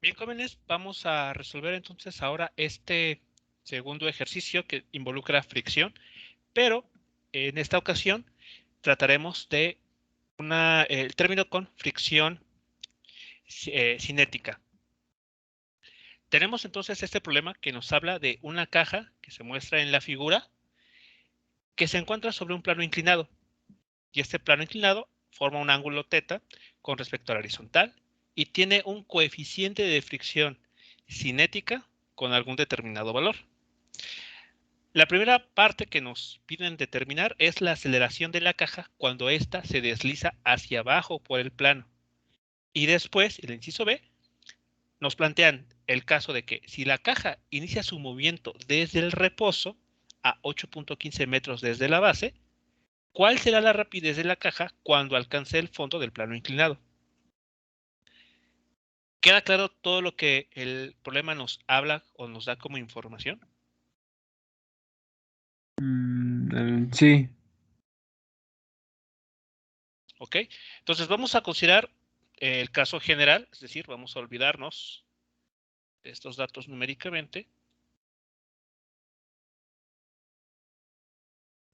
Bien, jóvenes, vamos a resolver entonces ahora este segundo ejercicio que involucra fricción, pero en esta ocasión trataremos de el término con fricción cinética. Tenemos entonces este problema que nos habla de una caja que se muestra en la figura que se encuentra sobre un plano inclinado, y este plano inclinado forma un ángulo θ con respecto a la horizontal y tiene un coeficiente de fricción cinética con algún determinado valor. La primera parte que nos piden determinar es la aceleración de la caja cuando ésta se desliza hacia abajo por el plano. Y después, el inciso B, nos plantean el caso de que si la caja inicia su movimiento desde el reposo a 8.15 metros desde la base, ¿cuál será la rapidez de la caja cuando alcance el fondo del plano inclinado? ¿Queda claro todo lo que el problema nos habla o nos da como información? Sí. ¿Ok? Entonces vamos a considerar el caso general, es decir, vamos a olvidarnos de estos datos numéricamente.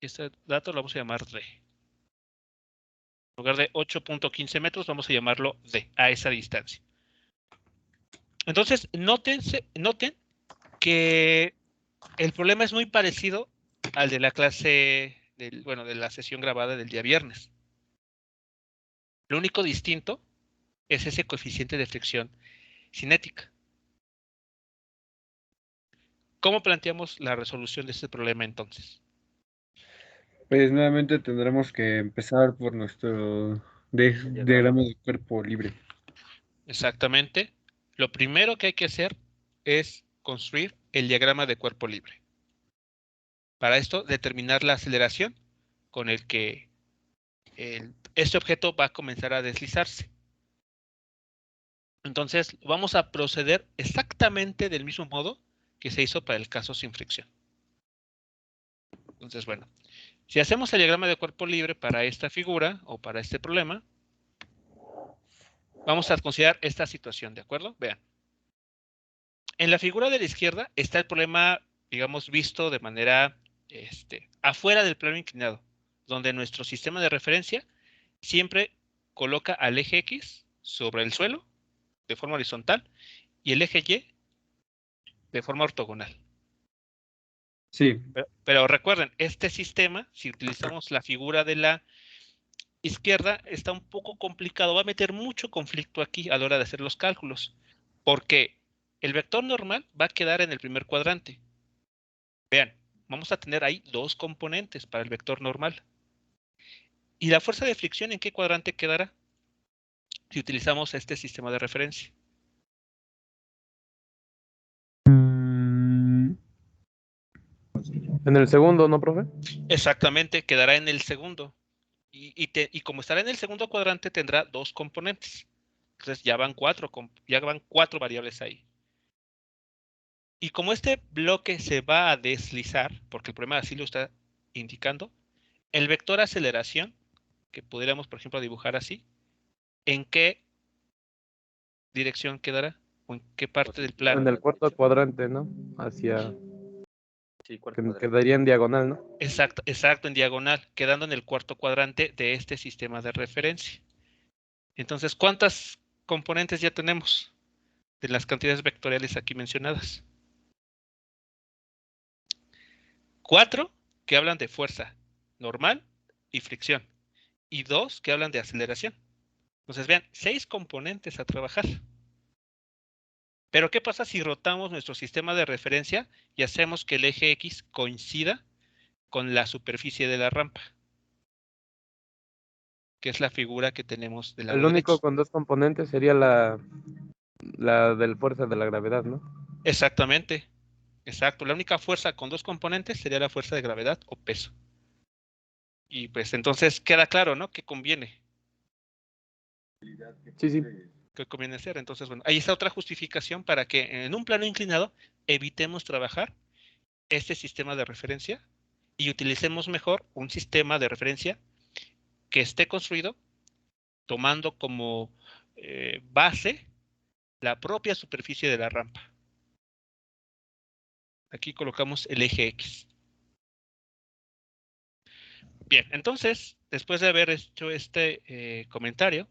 Este dato lo vamos a llamar D. En lugar de 8.15 metros, vamos a llamarlo D, a esa distancia. Entonces, noten que el problema es muy parecido al de la clase, de la sesión grabada del día viernes. Lo único distinto es ese coeficiente de fricción cinética. ¿Cómo planteamos la resolución de este problema entonces? Pues nuevamente tendremos que empezar por nuestro diagrama de cuerpo libre. Exactamente. Lo primero que hay que hacer es construir el diagrama de cuerpo libre. Para esto, determinar la aceleración con el que este objeto va a comenzar a deslizarse. Entonces, vamos a proceder exactamente del mismo modo que se hizo para el caso sin fricción. Entonces, bueno, si hacemos el diagrama de cuerpo libre para esta figura o para este problema, vamos a considerar esta situación, ¿de acuerdo? Vean. En la figura de la izquierda está el problema, digamos, visto de manera afuera del plano inclinado, donde nuestro sistema de referencia siempre coloca al eje X sobre el suelo de forma horizontal y el eje Y de forma ortogonal. Sí. Pero recuerden, este sistema, si utilizamos la figura de la izquierda, está un poco complicado, va a meter mucho conflicto aquí a la hora de hacer los cálculos, porque el vector normal va a quedar en el primer cuadrante. Vean, vamos a tener ahí dos componentes para el vector normal. ¿Y la fuerza de fricción en qué cuadrante quedará si utilizamos este sistema de referencia? En el segundo, ¿no, profe? Exactamente, quedará en el segundo. Y como estará en el segundo cuadrante, tendrá dos componentes. Entonces ya van cuatro variables ahí. Y como este bloque se va a deslizar, porque el problema así lo está indicando, el vector aceleración, que pudiéramos, por ejemplo, dibujar así, ¿en qué dirección quedará? ¿O en qué parte del En plano? el cuarto cuadrante, ¿no? Hacia... que quedaría en diagonal, ¿no? Exacto, exacto, en diagonal, quedando en el cuarto cuadrante de este sistema de referencia. Entonces, ¿cuántas componentes ya tenemos de las cantidades vectoriales aquí mencionadas? 4 que hablan de fuerza normal y fricción, y 2 que hablan de aceleración. Entonces, vean, 6 componentes a trabajar. Pero, ¿qué pasa si rotamos nuestro sistema de referencia y hacemos que el eje X coincida con la superficie de la rampa? Que es la figura que tenemos del El lado único derecho. con dos componentes sería la del fuerza de la gravedad, ¿no? Exactamente, exacto. La única fuerza con dos componentes sería la fuerza de gravedad o peso. Y pues entonces queda claro, ¿no? ¿Qué conviene? Sí, sí. ¿Qué conviene hacer? Entonces, bueno, ahí está otra justificación para que en un plano inclinado evitemos trabajar este sistema de referencia y utilicemos mejor un sistema de referencia que esté construido tomando como base la propia superficie de la rampa. Aquí colocamos el eje X. Bien, entonces, después de haber hecho este comentario,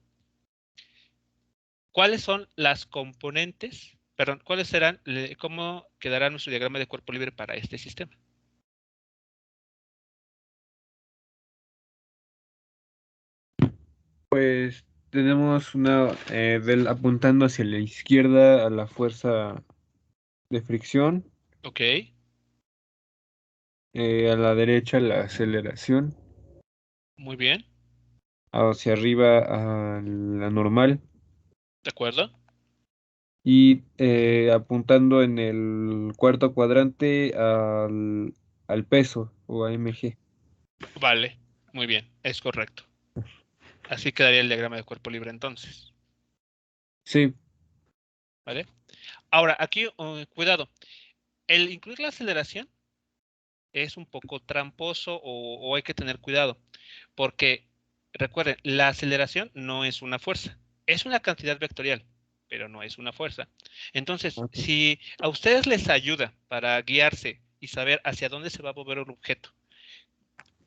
¿cuáles son las componentes? Perdón, ¿cuáles serán, cómo quedará nuestro diagrama de cuerpo libre para este sistema? Pues tenemos apuntando hacia la izquierda a la fuerza de fricción, Ok, a la derecha la aceleración, muy bien, hacia arriba a la normal de acuerdo. y apuntando en el cuarto cuadrante al peso o a mg. Vale, muy bien, es correcto. Así quedaría el diagrama de cuerpo libre entonces. Sí, ¿Vale? Ahora, aquí, cuidado, el incluir la aceleración es un poco tramposo o hay que tener cuidado, porque recuerden, la aceleración no es una fuerza, es una cantidad vectorial, pero no es una fuerza. Entonces, ok. si a ustedes les ayuda para guiarse y saber hacia dónde se va a mover un objeto,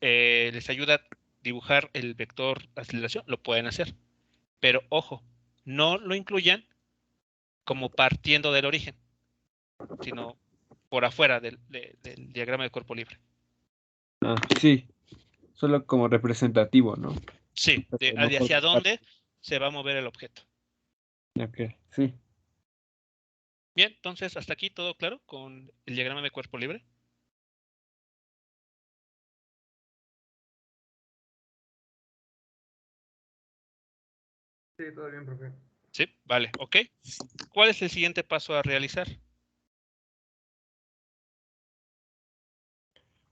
les ayuda a dibujar el vector aceleración, lo pueden hacer. Pero ojo, no lo incluyan como partiendo del origen, sino por afuera del diagrama de cuerpo libre. Sí, solo como representativo, ¿no? Sí, Pero no de hacia forma parte. dónde se va a mover el objeto. Ok, sí, Bien, entonces hasta aquí todo claro con el diagrama de cuerpo libre. sí, todo bien, profe. Sí, vale, ok. ¿Cuál es el siguiente paso a realizar?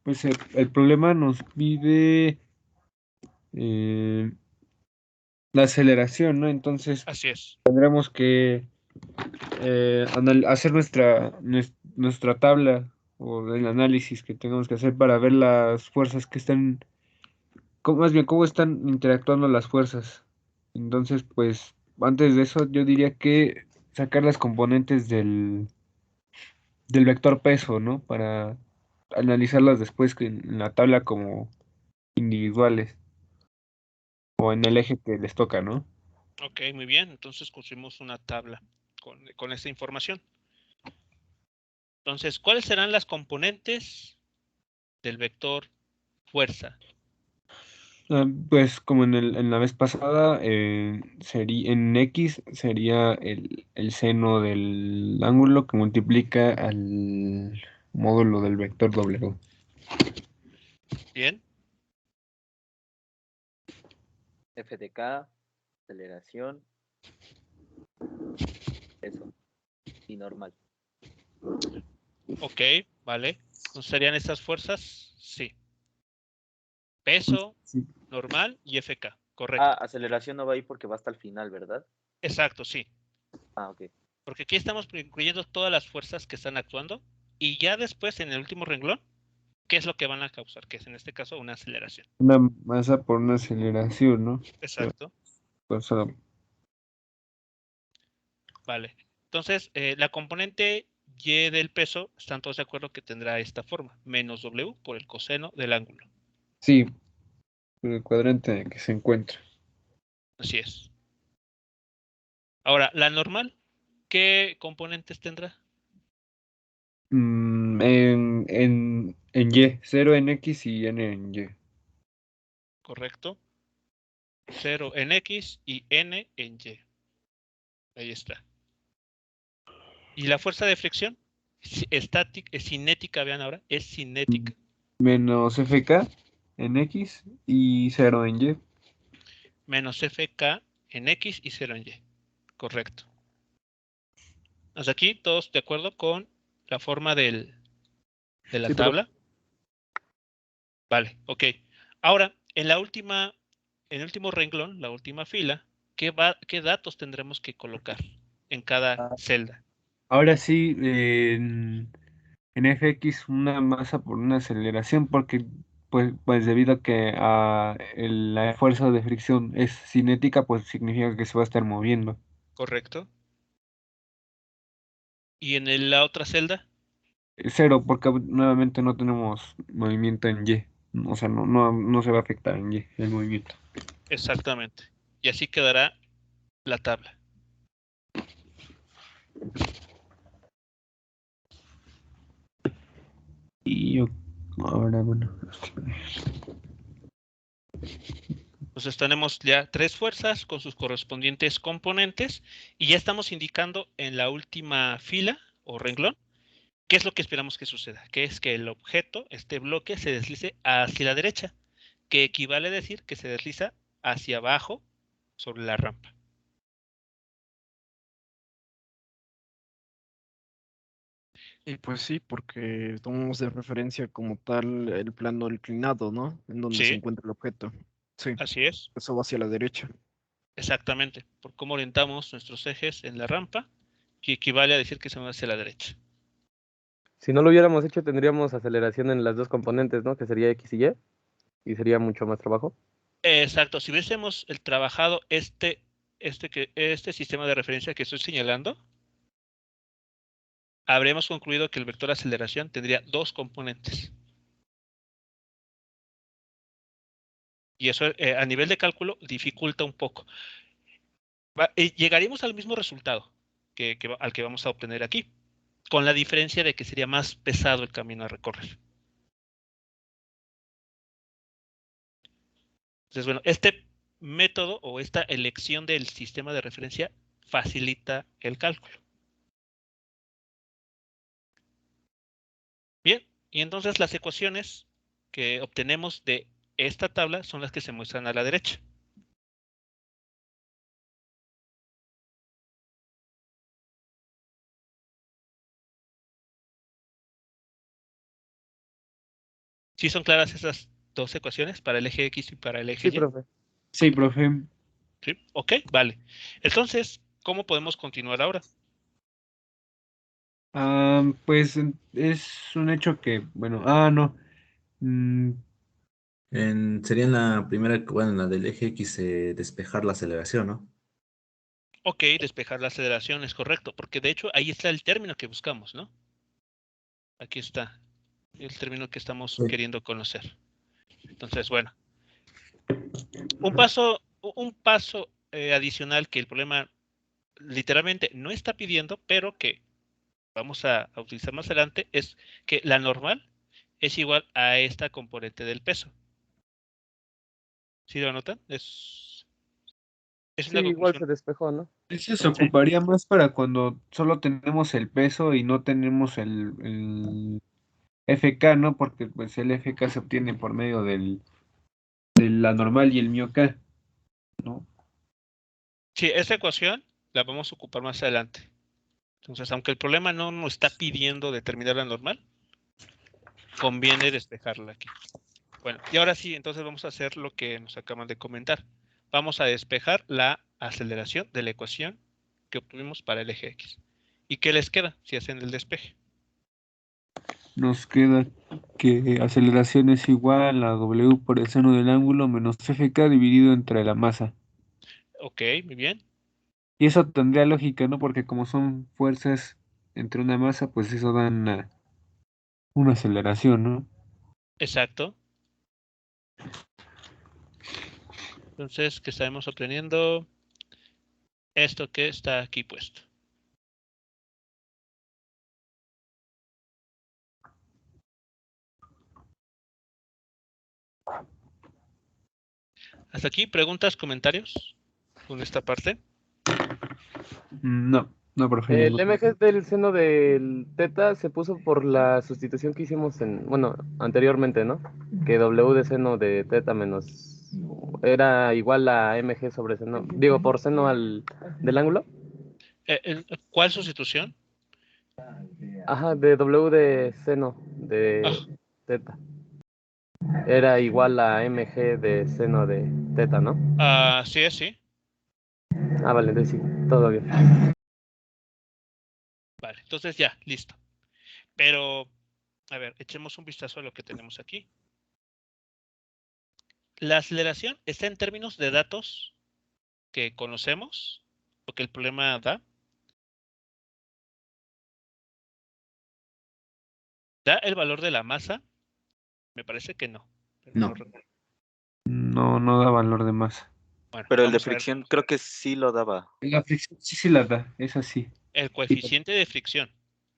Pues el problema nos pide eh, la aceleración, ¿no? Entonces Así es, tendremos que hacer nuestra tabla o el análisis que tengamos que hacer para ver las fuerzas que están, más bien cómo están interactuando las fuerzas. Entonces, pues antes de eso yo diría que sacar las componentes del vector peso, ¿no? Para analizarlas después en la tabla como individuales o en el eje que les toca, ¿no? ok, muy bien. Entonces construimos una tabla con esta información. Entonces, ¿cuáles serán las componentes del vector fuerza? Pues como en la vez pasada, sería, en X sería el seno del ángulo que multiplica al módulo del vector W. Bien, F de K, aceleración, eso, y normal. ok, vale. Entonces, ¿serían estas fuerzas? Sí. Peso, Sí. normal y FK. Ah, Correcto. aceleración no va ahí porque va hasta el final, ¿verdad? Exacto, sí. Ah, ok. Porque aquí estamos incluyendo todas las fuerzas que están actuando y ya después en el último renglón, ¿qué es lo que van a causar? Que es en este caso una aceleración. Una masa por una aceleración, ¿no? Pero, Exacto. pues, solo- Vale. Entonces, la componente y del peso, están todos de acuerdo que tendrá esta forma, menos W por el coseno del ángulo. sí, por el cuadrante en el que se encuentra. Así es. Ahora, la normal, ¿qué componentes tendrá? En Y, cero en X y N en Y. ¿Correcto? 0 en X y N en Y. Ahí está. ¿Y la fuerza de fricción? Estática, es cinética, vean ahora, es Mm, cinética. Menos FK en X y cero en Y. Menos FK en X y 0 en Y. Correcto. Hasta aquí, todos de acuerdo con la forma de la Sí, pero tabla. Vale, ok. Ahora, en el último renglón, la última fila, ¿qué datos tendremos que colocar en cada celda? ahora sí, en FX una masa por una aceleración, porque pues debido a que la fuerza de fricción es cinética, pues significa que se va a estar moviendo. ¿Correcto? ¿Y en la otra celda? Cero, porque nuevamente no tenemos movimiento en Y. O sea, no se va a afectar en Y el movimiento. Exactamente. Y así quedará la tabla. Y yo, ahora, bueno. Entonces tenemos ya 3 fuerzas con sus correspondientes componentes y ya estamos indicando en la última fila o renglón qué es lo que esperamos que suceda, que es que el objeto, este bloque, se deslice hacia la derecha, que equivale a decir que se desliza hacia abajo sobre la rampa. Y pues sí, porque tomamos de referencia como tal el plano inclinado, ¿no? En donde se Sí, encuentra el objeto. Sí, así es, eso va hacia la derecha. exactamente, por cómo orientamos nuestros ejes en la rampa, que equivale a decir que se va hacia la derecha. Si no lo hubiéramos hecho, tendríamos aceleración en las dos componentes, ¿no? Que sería X y sería mucho más trabajo. Exacto, si hubiésemos trabajado este sistema de referencia que estoy señalando, habremos concluido que el vector aceleración tendría 2 componentes. Y eso a nivel de cálculo dificulta un poco. Llegaríamos al mismo resultado al que vamos a obtener aquí, con la diferencia de que sería más pesado el camino a recorrer. Entonces, bueno, este método o esta elección del sistema de referencia facilita el cálculo. Bien, y entonces las ecuaciones que obtenemos de esta tabla son las que se muestran a la derecha. ¿Sí son claras esas 2 ecuaciones para el eje X y para el eje Sí, Y? profe. Sí, profe. ¿Sí? Ok, vale. Entonces, ¿cómo podemos continuar ahora? Pues es un hecho que, bueno, no. Mm, Sería en la primera, bueno, en la del eje X, despejar la aceleración, ¿no? Ok, despejar la aceleración es correcto, porque de hecho ahí está el término que buscamos, ¿no? Aquí está el término que estamos Sí. queriendo conocer. Entonces, bueno, un paso adicional que el problema literalmente no está pidiendo, pero que vamos a utilizar más adelante, es que la normal es igual a esta componente del peso. ¿Sí lo anotan? Es Sí, una igual conclusión. se despejó, ¿no? Ese se Sí. ocuparía más para cuando solo tenemos el peso y no tenemos el FK, ¿no? Porque pues el FK se obtiene por medio de la normal y el μK, ¿no? Sí, esa ecuación la vamos a ocupar más adelante. Entonces, aunque el problema no nos está pidiendo determinar la normal, conviene despejarla aquí. Bueno, y ahora sí, entonces vamos a hacer lo que nos acaban de comentar. Vamos a despejar la aceleración de la ecuación que obtuvimos para el eje X. ¿Y qué les queda si hacen el despeje? Nos queda que aceleración es igual a W por el seno del ángulo menos FK dividido entre la masa. Ok, muy bien. Y eso tendría lógica, ¿no? Porque como son fuerzas entre una masa, pues eso da una aceleración, ¿no? Exacto. Entonces, ¿qué estaremos obteniendo? Esto que está aquí puesto. Hasta aquí, preguntas, comentarios con esta parte. No, profe, El ninguno. MG del seno del teta se puso por la sustitución que hicimos bueno, anteriormente, ¿no? Que W de seno de teta menos era igual a MG sobre seno, digo, por seno del ángulo. ¿Cuál sustitución? Ajá, de W de seno de Ah, teta. Era igual a MG de seno de teta, ¿no? sí, sí. Vale, entonces sí, todo bien. Vale, entonces ya, listo. Pero, a ver, echemos un vistazo a lo que tenemos aquí. La aceleración está en términos de datos que conocemos, lo que el problema da. ¿Da el valor de la masa? Me parece que no. Pero No. recuerdo. No da valor de masa. Bueno, Pero el de vamos a ver. fricción creo que sí lo daba. La fricción sí la da, es así. El coeficiente de fricción.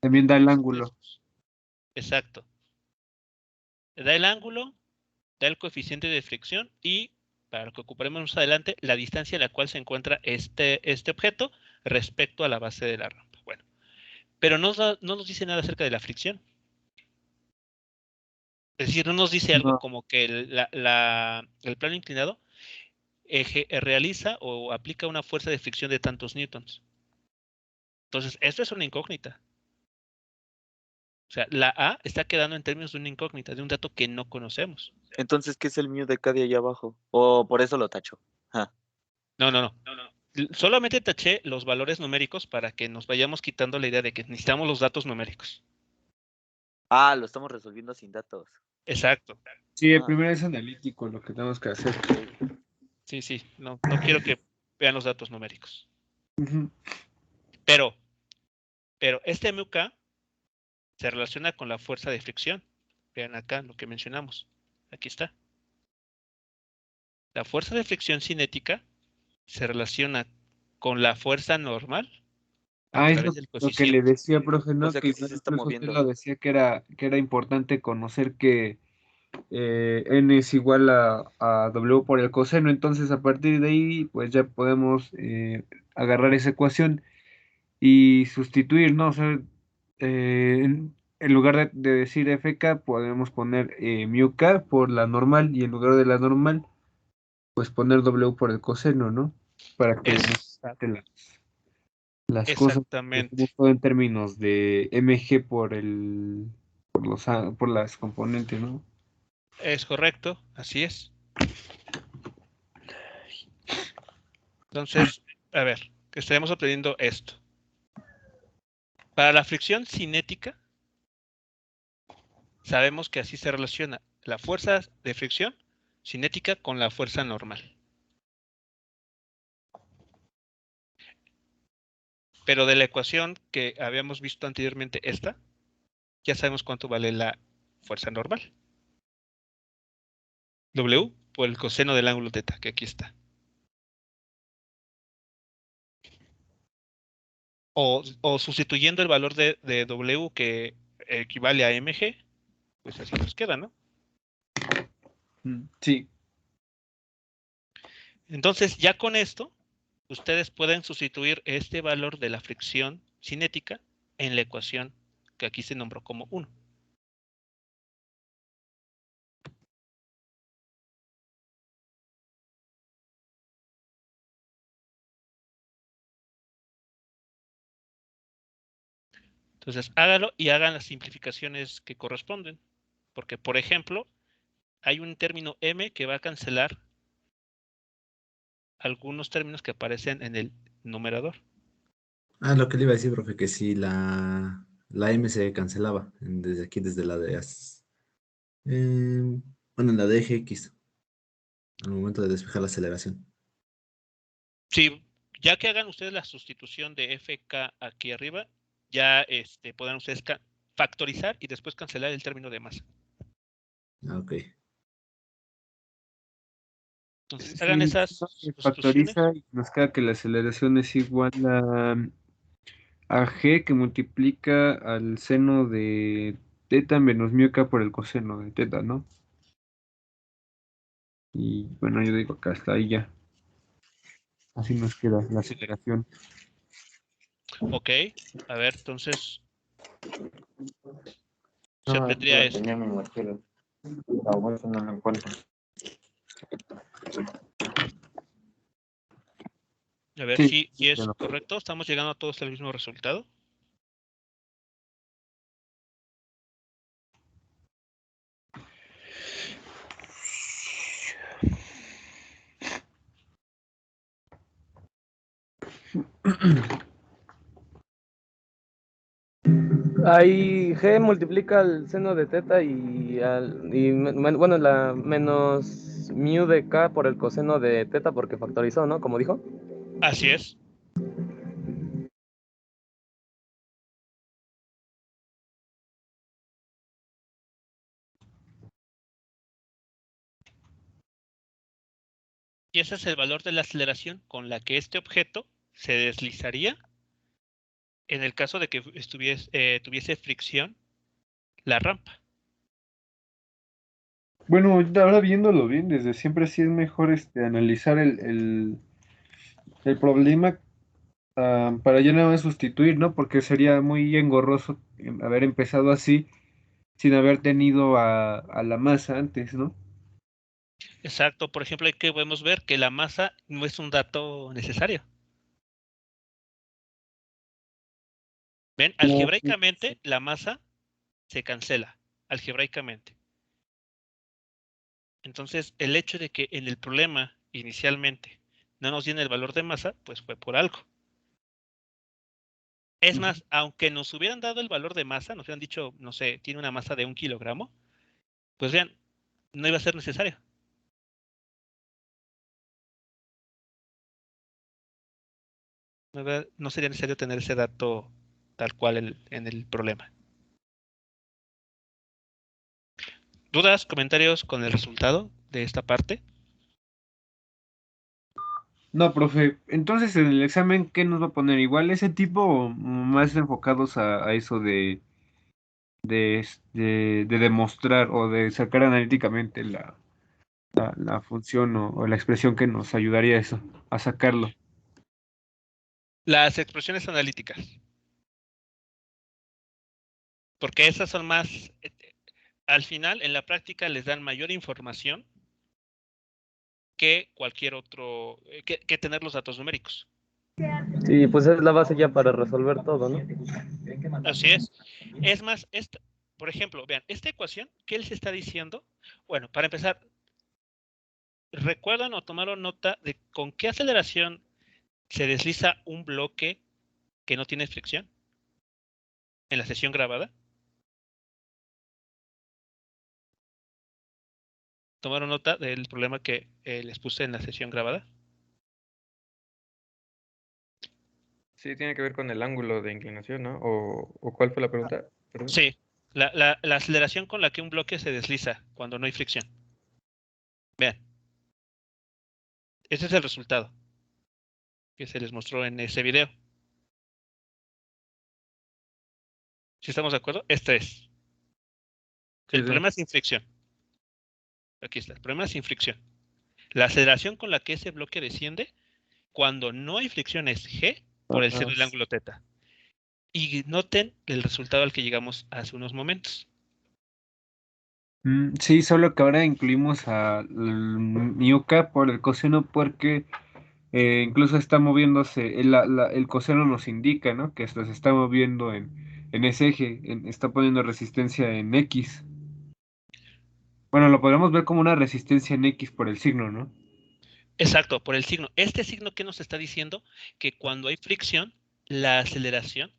También da el ángulo. Exacto. Da el ángulo, da el coeficiente de fricción y, para lo que ocuparemos más adelante, la distancia a la cual se encuentra este objeto respecto a la base de la rampa. Bueno, pero no nos dice nada acerca de la fricción. Es decir, no nos dice algo No. como que el plano inclinado realiza o aplica una fuerza de fricción de tantos newtons. Entonces, esto es una incógnita. O sea, la A está quedando en términos de una incógnita, de un dato que no conocemos. Entonces, ¿qué es el mu de K de allá abajo? O por eso lo tacho. Ah, No. Solamente taché los valores numéricos para que nos vayamos quitando la idea de que necesitamos los datos numéricos. lo estamos resolviendo sin datos. Exacto. Sí, el Ah. primero es analítico lo que tenemos que hacer. Sí. No quiero que vean los datos numéricos. Ujú. Pero este MUK se relaciona con la fuerza de fricción. Vean acá lo que mencionamos. Aquí está. La fuerza de fricción cinética se relaciona con la fuerza normal a Es través del lo que le coeficiente. decía, profe, ¿no? O sea Que que sí se está incluso usted moviendo. lo decía que era importante conocer que n es igual a W por el coseno. Entonces, a partir de ahí, pues ya podemos agarrar esa ecuación y sustituir, ¿no? O sea, en lugar de decir FK, podemos poner mu K por la normal y en lugar de la normal, pues poner W por el coseno, ¿no? Para que nos trate las cosas que Exactamente. hacemos todo en términos de mg por las componentes, ¿no? Es correcto, así es. Entonces, a ver, que estaremos aprendiendo esto. Para la fricción cinética, sabemos que así se relaciona la fuerza de fricción cinética con la fuerza normal. Pero de la ecuación que habíamos visto anteriormente, esta, ya sabemos cuánto vale la fuerza normal. W por el coseno del ángulo teta, que aquí está. O sustituyendo el valor de W que equivale a mg, pues así nos queda, ¿no? Sí. Entonces, ya con esto, ustedes pueden sustituir este valor de la fricción cinética en la ecuación que aquí se nombró como 1. Entonces, hágalo y hagan las simplificaciones que corresponden. Porque, por ejemplo, hay un término m que va a cancelar algunos términos que aparecen en el numerador. Lo que le iba a decir, profe, que si la M se cancelaba desde aquí, desde la de... bueno, en la de eje X, al momento de despejar la aceleración. Sí, ya que hagan ustedes la sustitución de FK aquí arriba, ya podrán ustedes factorizar y después cancelar el término de masa. Ok. Entonces, hagan Sí, esas se sustituciones. factoriza y nos queda que la aceleración es igual a g que multiplica al seno de teta menos mu k por el coseno de teta, ¿no? Y bueno, yo digo acá está ahí ya. Así nos queda la aceleración. Ok, a ver, entonces se No, obtendría la esto. tenía mi mochila. La bolsa no la encuentro. A ver Sí, si es ya no. correcto. Estamos llegando a todos al mismo resultado. Ahí G multiplica el seno de teta bueno, la menos mu de K por el coseno de teta porque factorizó, ¿no? Como dijo. Así es. Y ese es el valor de la aceleración con la que este objeto se deslizaría en el caso de que tuviese fricción la rampa. Bueno, ahora viéndolo bien, desde siempre sí es mejor analizar el problema para ya nada más sustituir, ¿no? Porque sería muy engorroso haber empezado así sin haber tenido a la masa antes, ¿no? Exacto. Por ejemplo, aquí podemos ver que la masa no es un dato necesario. ¿Ven? Algebraicamente, la masa se cancela. Algebraicamente. Entonces, el hecho de que en el problema inicialmente no nos dieron el valor de masa, pues fue por algo. Es más, aunque nos hubieran dado el valor de masa, nos hubieran dicho, no sé, tiene una masa de 1 kilogramo, pues vean, no iba a ser necesario. No sería necesario tener ese dato tal cual en el problema. ¿Dudas, comentarios con el resultado de esta parte? No, profe. Entonces, en el examen, ¿qué nos va a poner? ¿Igual ese tipo o más enfocados a eso de demostrar o de sacar analíticamente la función o la expresión que nos ayudaría a eso, a sacarlo? Las expresiones analíticas, porque esas son más, al final, en la práctica les dan mayor información que cualquier otro, que tener los datos numéricos. Sí, pues es la base ya para resolver todo, ¿no? Así es. Es más, por ejemplo, vean, esta ecuación, ¿qué les está diciendo? Bueno, para empezar, ¿recuerdan o tomaron nota de con qué aceleración se desliza un bloque que no tiene fricción en la sesión grabada? ¿Tomaron nota del problema que les puse en la sesión grabada? Sí, tiene que ver con el ángulo de inclinación, ¿no? ¿O cuál fue la pregunta? Perdón. Sí, la aceleración con la que un bloque se desliza cuando no hay fricción. Vean, ese es el resultado que se les mostró en ese video. ¿Sí estamos de acuerdo? Este es. El problema es sin fricción. Aquí está, el problema es sin fricción. La aceleración con la que ese bloque desciende cuando no hay fricción es g por el seno del ángulo θ. Y noten el resultado al que llegamos hace unos momentos. Sí, solo que ahora incluimos al Miuca por el coseno porque incluso está moviéndose, el coseno nos indica, ¿no? Que esto se está moviendo en ese eje, está poniendo resistencia en X. Bueno, lo podemos ver como una resistencia en X por el signo, ¿no? Exacto, por el signo. Este signo que nos está diciendo que cuando hay fricción, la aceleración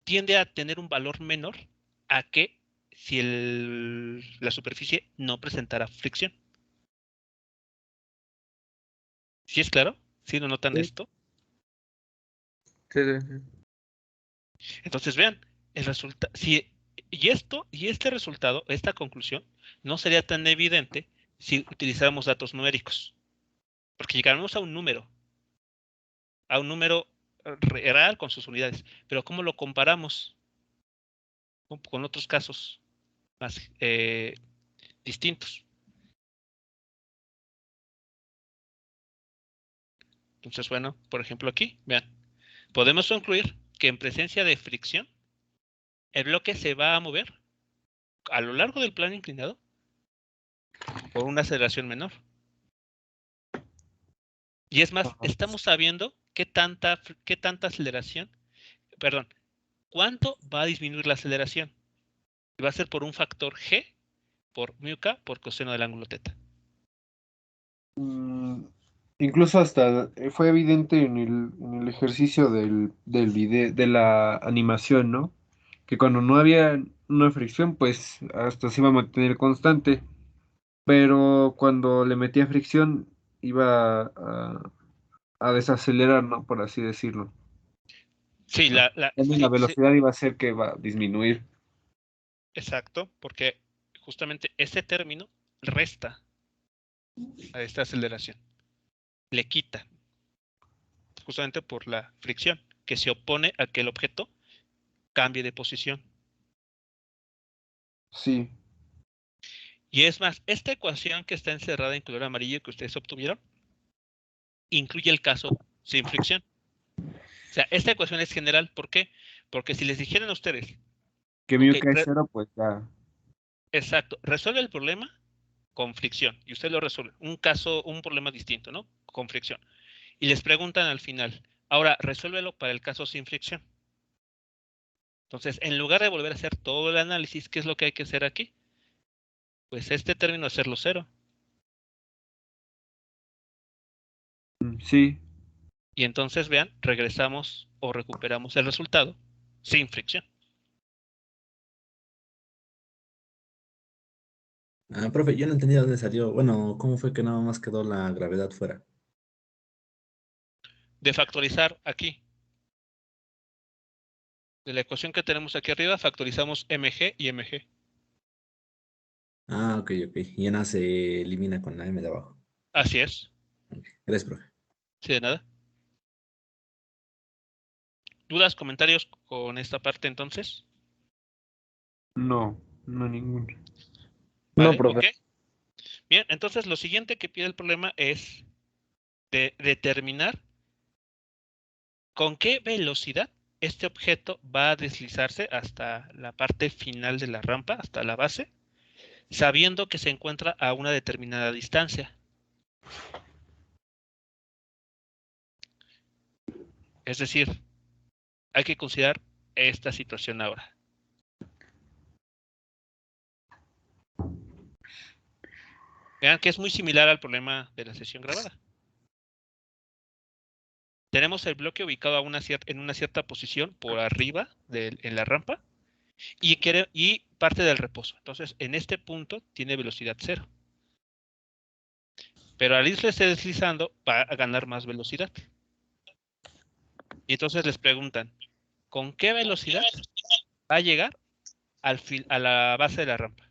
tiende a tener un valor menor a que si la superficie no presentara fricción. ¿Sí es claro? ¿Sí lo notan esto? Sí, sí. Entonces vean, el resultado, y este resultado, esta conclusión, no sería tan evidente si utilizáramos datos numéricos, porque llegaremos a un número real con sus unidades, pero ¿cómo lo comparamos con otros casos más distintos? Entonces, bueno, por ejemplo aquí, vean, podemos concluir que en presencia de fricción, el bloque se va a mover a lo largo del plano inclinado por una aceleración menor. Y es más, estamos sabiendo qué tanta aceleración, perdón, cuánto va a disminuir la aceleración. Y va a ser por un factor g por μk por coseno del ángulo θ. Incluso hasta fue evidente en el ejercicio del video, de la animación, ¿no? Que cuando no había una fricción, pues hasta se iba a mantener constante, pero cuando le metía fricción iba a desacelerar, ¿no? Por así decirlo. Sí, También la velocidad iba a ser que va a disminuir. exacto, porque justamente ese término resta a esta aceleración. Le quita, justamente por la fricción, que se opone a que el objeto cambie de posición. Sí. Y es más, esta ecuación que está encerrada en color amarillo que ustedes obtuvieron, incluye el caso sin fricción. O sea, esta ecuación es general. ¿Por qué? Porque si les dijeran a ustedes, Que mío ok, cae cero, pues ya. exacto, resuelve el problema con fricción, y usted lo resuelve. Un caso, un problema distinto, ¿no? Con fricción. Y les preguntan al final, ahora, resuélvelo para el caso sin fricción. Entonces, en lugar de volver a hacer todo el análisis, ¿qué es lo que hay que hacer aquí? Pues este término hacerlo cero. Sí. Y entonces, vean, regresamos o recuperamos el resultado sin fricción. Ah, profe, yo no entendía dónde salió. Bueno, ¿cómo fue que nada más quedó la gravedad fuera? De factorizar aquí. De la ecuación que tenemos aquí arriba, factorizamos mg y mg. Ah, ok, ok. Y ya nada se elimina con la M de abajo. Así es. Ok. Gracias, profe. Sí, de nada. ¿Dudas, comentarios con esta parte entonces? No, no ninguno. No, ¿Vale? profe. Ok. Bien, entonces lo siguiente que pide el problema es de determinar con qué velocidad este objeto va a deslizarse hasta la parte final de la rampa, hasta la base, sabiendo que se encuentra a una determinada distancia. Es decir, hay que considerar esta situación ahora. Vean que es muy similar al problema de la sesión grabada. Tenemos el bloque ubicado en una cierta posición por arriba en la rampa y parte del reposo. Entonces, en este punto tiene velocidad cero. Pero al irse deslizando va a ganar más velocidad. Y entonces les preguntan, ¿con qué velocidad va a llegar a la base de la rampa?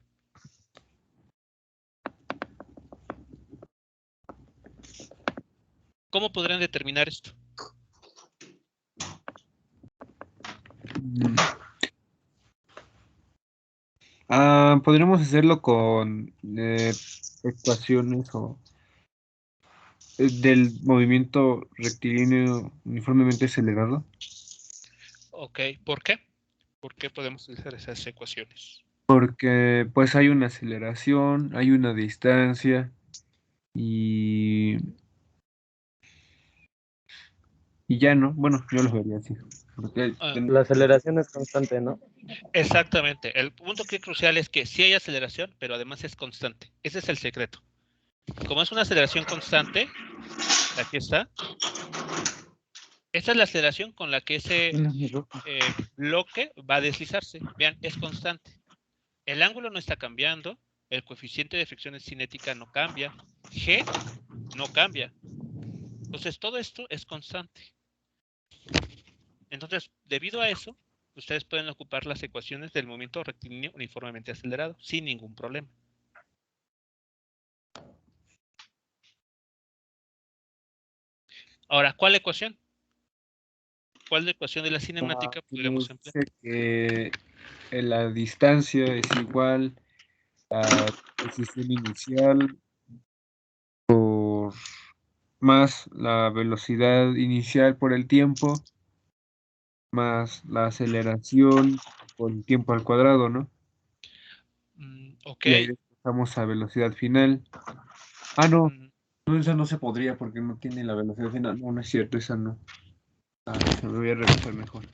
¿Cómo podrían determinar esto? Podríamos hacerlo con ecuaciones o del movimiento rectilíneo uniformemente acelerado. Ok, ¿por qué? ¿Por qué podemos utilizar esas ecuaciones? Porque pues hay una aceleración, hay una distancia y, y ya no. Bueno, yo lo vería así. Porque La aceleración es constante, ¿no? Exactamente. El punto que es crucial es que sí hay aceleración, pero además es constante. Ese es el secreto. Como es una aceleración constante, aquí está. Esta es la aceleración con la que ese bloque va a deslizarse. Vean, es constante. El ángulo no está cambiando. El coeficiente de fricción cinética no cambia. G no cambia. Entonces, todo esto es constante. Entonces, debido a eso, ustedes pueden ocupar las ecuaciones del movimiento rectilíneo uniformemente acelerado sin ningún problema. Ahora, ¿cuál ecuación? ¿Cuál ecuación de la cinemática que nos podríamos emplear? dice que la distancia es igual a posición inicial por más la velocidad inicial por el tiempo más la aceleración por el tiempo al cuadrado, ¿no? Ok. Y ahí pasamos a velocidad final. Ah, no, Mm, no, esa no se podría porque no tiene la velocidad final. No, no es cierto, esa no. Se me voy a revisar mejor.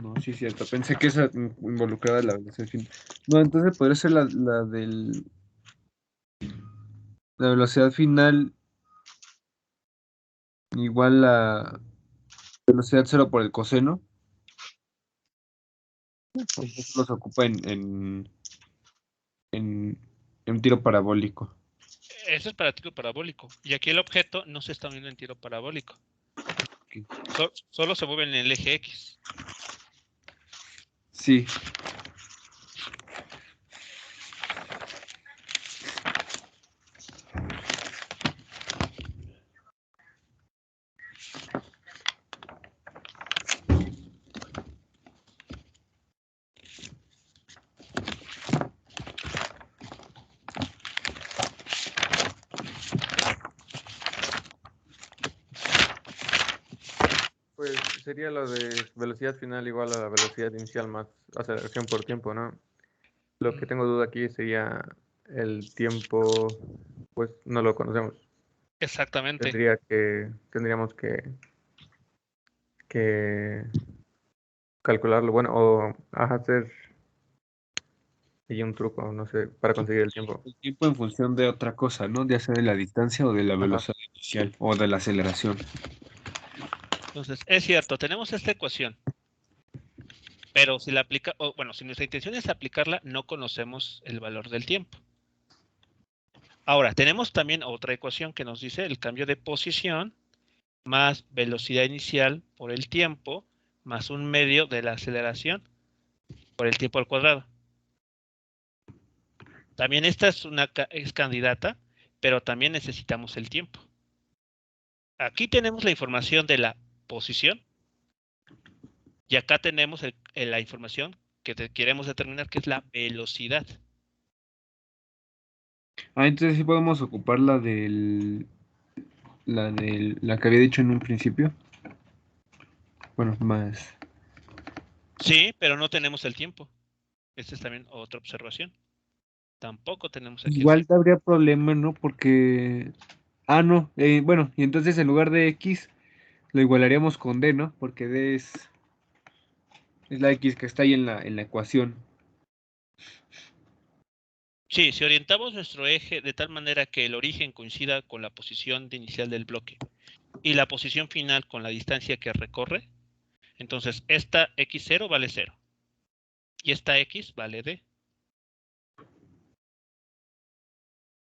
No, sí es cierto. Pensé que esa involucraba la velocidad final. No, entonces podría ser la velocidad final igual a velocidad cero por el coseno. Eso los ocupa en un tiro parabólico. Eso es para tiro parabólico. Y aquí el objeto no se está moviendo en tiro parabólico. Solo se mueve en el eje X. Sí. sería lo de velocidad final igual a la velocidad inicial más aceleración por tiempo, ¿no? Lo que tengo duda aquí sería el tiempo, pues no lo conocemos. Exactamente. Tendríamos que calcularlo, bueno, o hacer y un truco, no sé, para conseguir el tiempo. El tiempo en función de otra cosa, ¿no? Ya sea de la distancia o de la velocidad inicial o de la aceleración. Entonces, es cierto, tenemos esta ecuación, pero si la aplica, o, bueno, si nuestra intención es aplicarla, no conocemos el valor del tiempo. Ahora, tenemos también otra ecuación que nos dice el cambio de posición más velocidad inicial por el tiempo más un medio de la aceleración por el tiempo al cuadrado. También esta es candidata, pero también necesitamos el tiempo. Aquí tenemos la información de la posición y acá tenemos la información que queremos determinar, que es la velocidad. Entonces sí podemos ocupar la que había dicho en un principio. Bueno, más. Sí, pero no tenemos el tiempo. Esta es también otra observación. Tampoco tenemos aquí el Igual tiempo. habría problema, ¿no? Porque. No. Bueno, y entonces en lugar de X lo igualaríamos con D, ¿no? Porque D es la X que está ahí en la ecuación. Sí, si orientamos nuestro eje de tal manera que el origen coincida con la posición inicial del bloque y la posición final con la distancia que recorre, entonces esta x0 vale 0 y esta x vale d.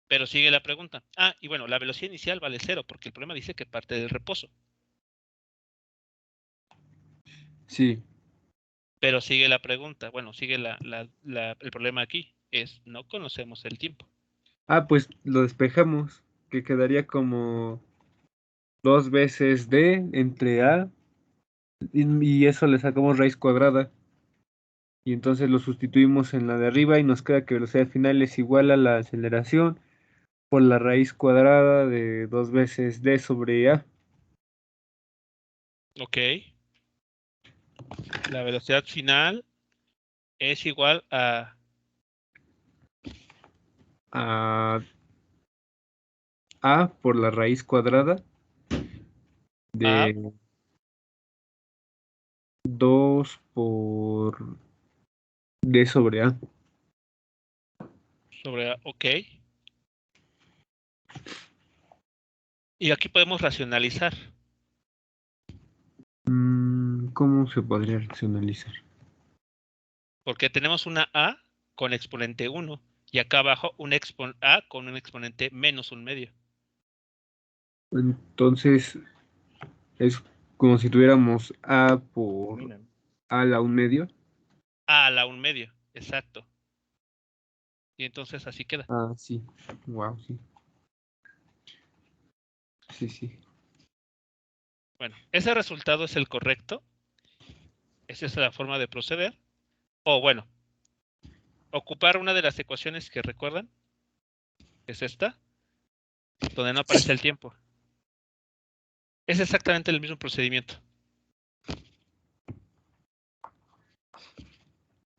Pero sigue la pregunta. Y bueno, la velocidad inicial vale 0 porque el problema dice que parte del reposo. Sí. Pero sigue la pregunta. Bueno, sigue el problema aquí. No conocemos el tiempo. Pues lo despejamos, que quedaría como 2 veces D entre A y eso le sacamos raíz cuadrada. Y entonces lo sustituimos en la de arriba y nos queda que velocidad final es igual a la aceleración por la raíz cuadrada de 2 veces D sobre A. Ok. La velocidad final es igual a A por la raíz cuadrada A de 2 por D sobre A. sobre A. Ok. Y aquí podemos racionalizar. ¿Cómo se podría racionalizar? Porque tenemos una A con exponente 1 y acá abajo un A con un exponente menos un medio. Entonces es como si tuviéramos A por A a la 1 medio. A la un medio, exacto. Y entonces así queda. Sí. Wow, sí. Sí. Bueno, ese resultado es el correcto. Esa es la forma de proceder. O bueno, ocupar una de las ecuaciones que recuerdan. Es esta, donde no aparece el tiempo. Es exactamente el mismo procedimiento.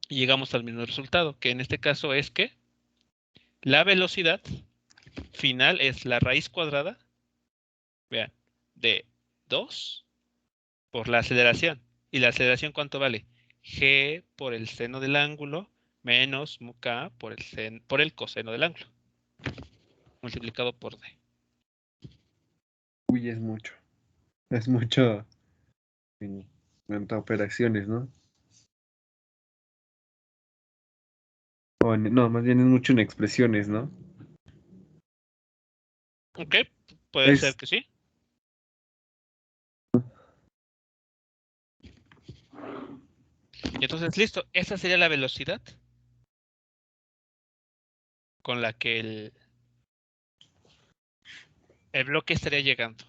Y llegamos al mismo resultado, que en este caso es que la velocidad final es la raíz cuadrada, vean, de 2 por la aceleración. ¿Y la aceleración cuánto vale? G por el seno del ángulo menos mu k por el coseno del ángulo, multiplicado por D. Uy, es mucho. Es mucho en cuanto a operaciones, ¿no? No, más bien es mucho en expresiones, ¿no? Ok, puede ser que sí. Y entonces, listo, esa sería la velocidad con la que el bloque estaría llegando.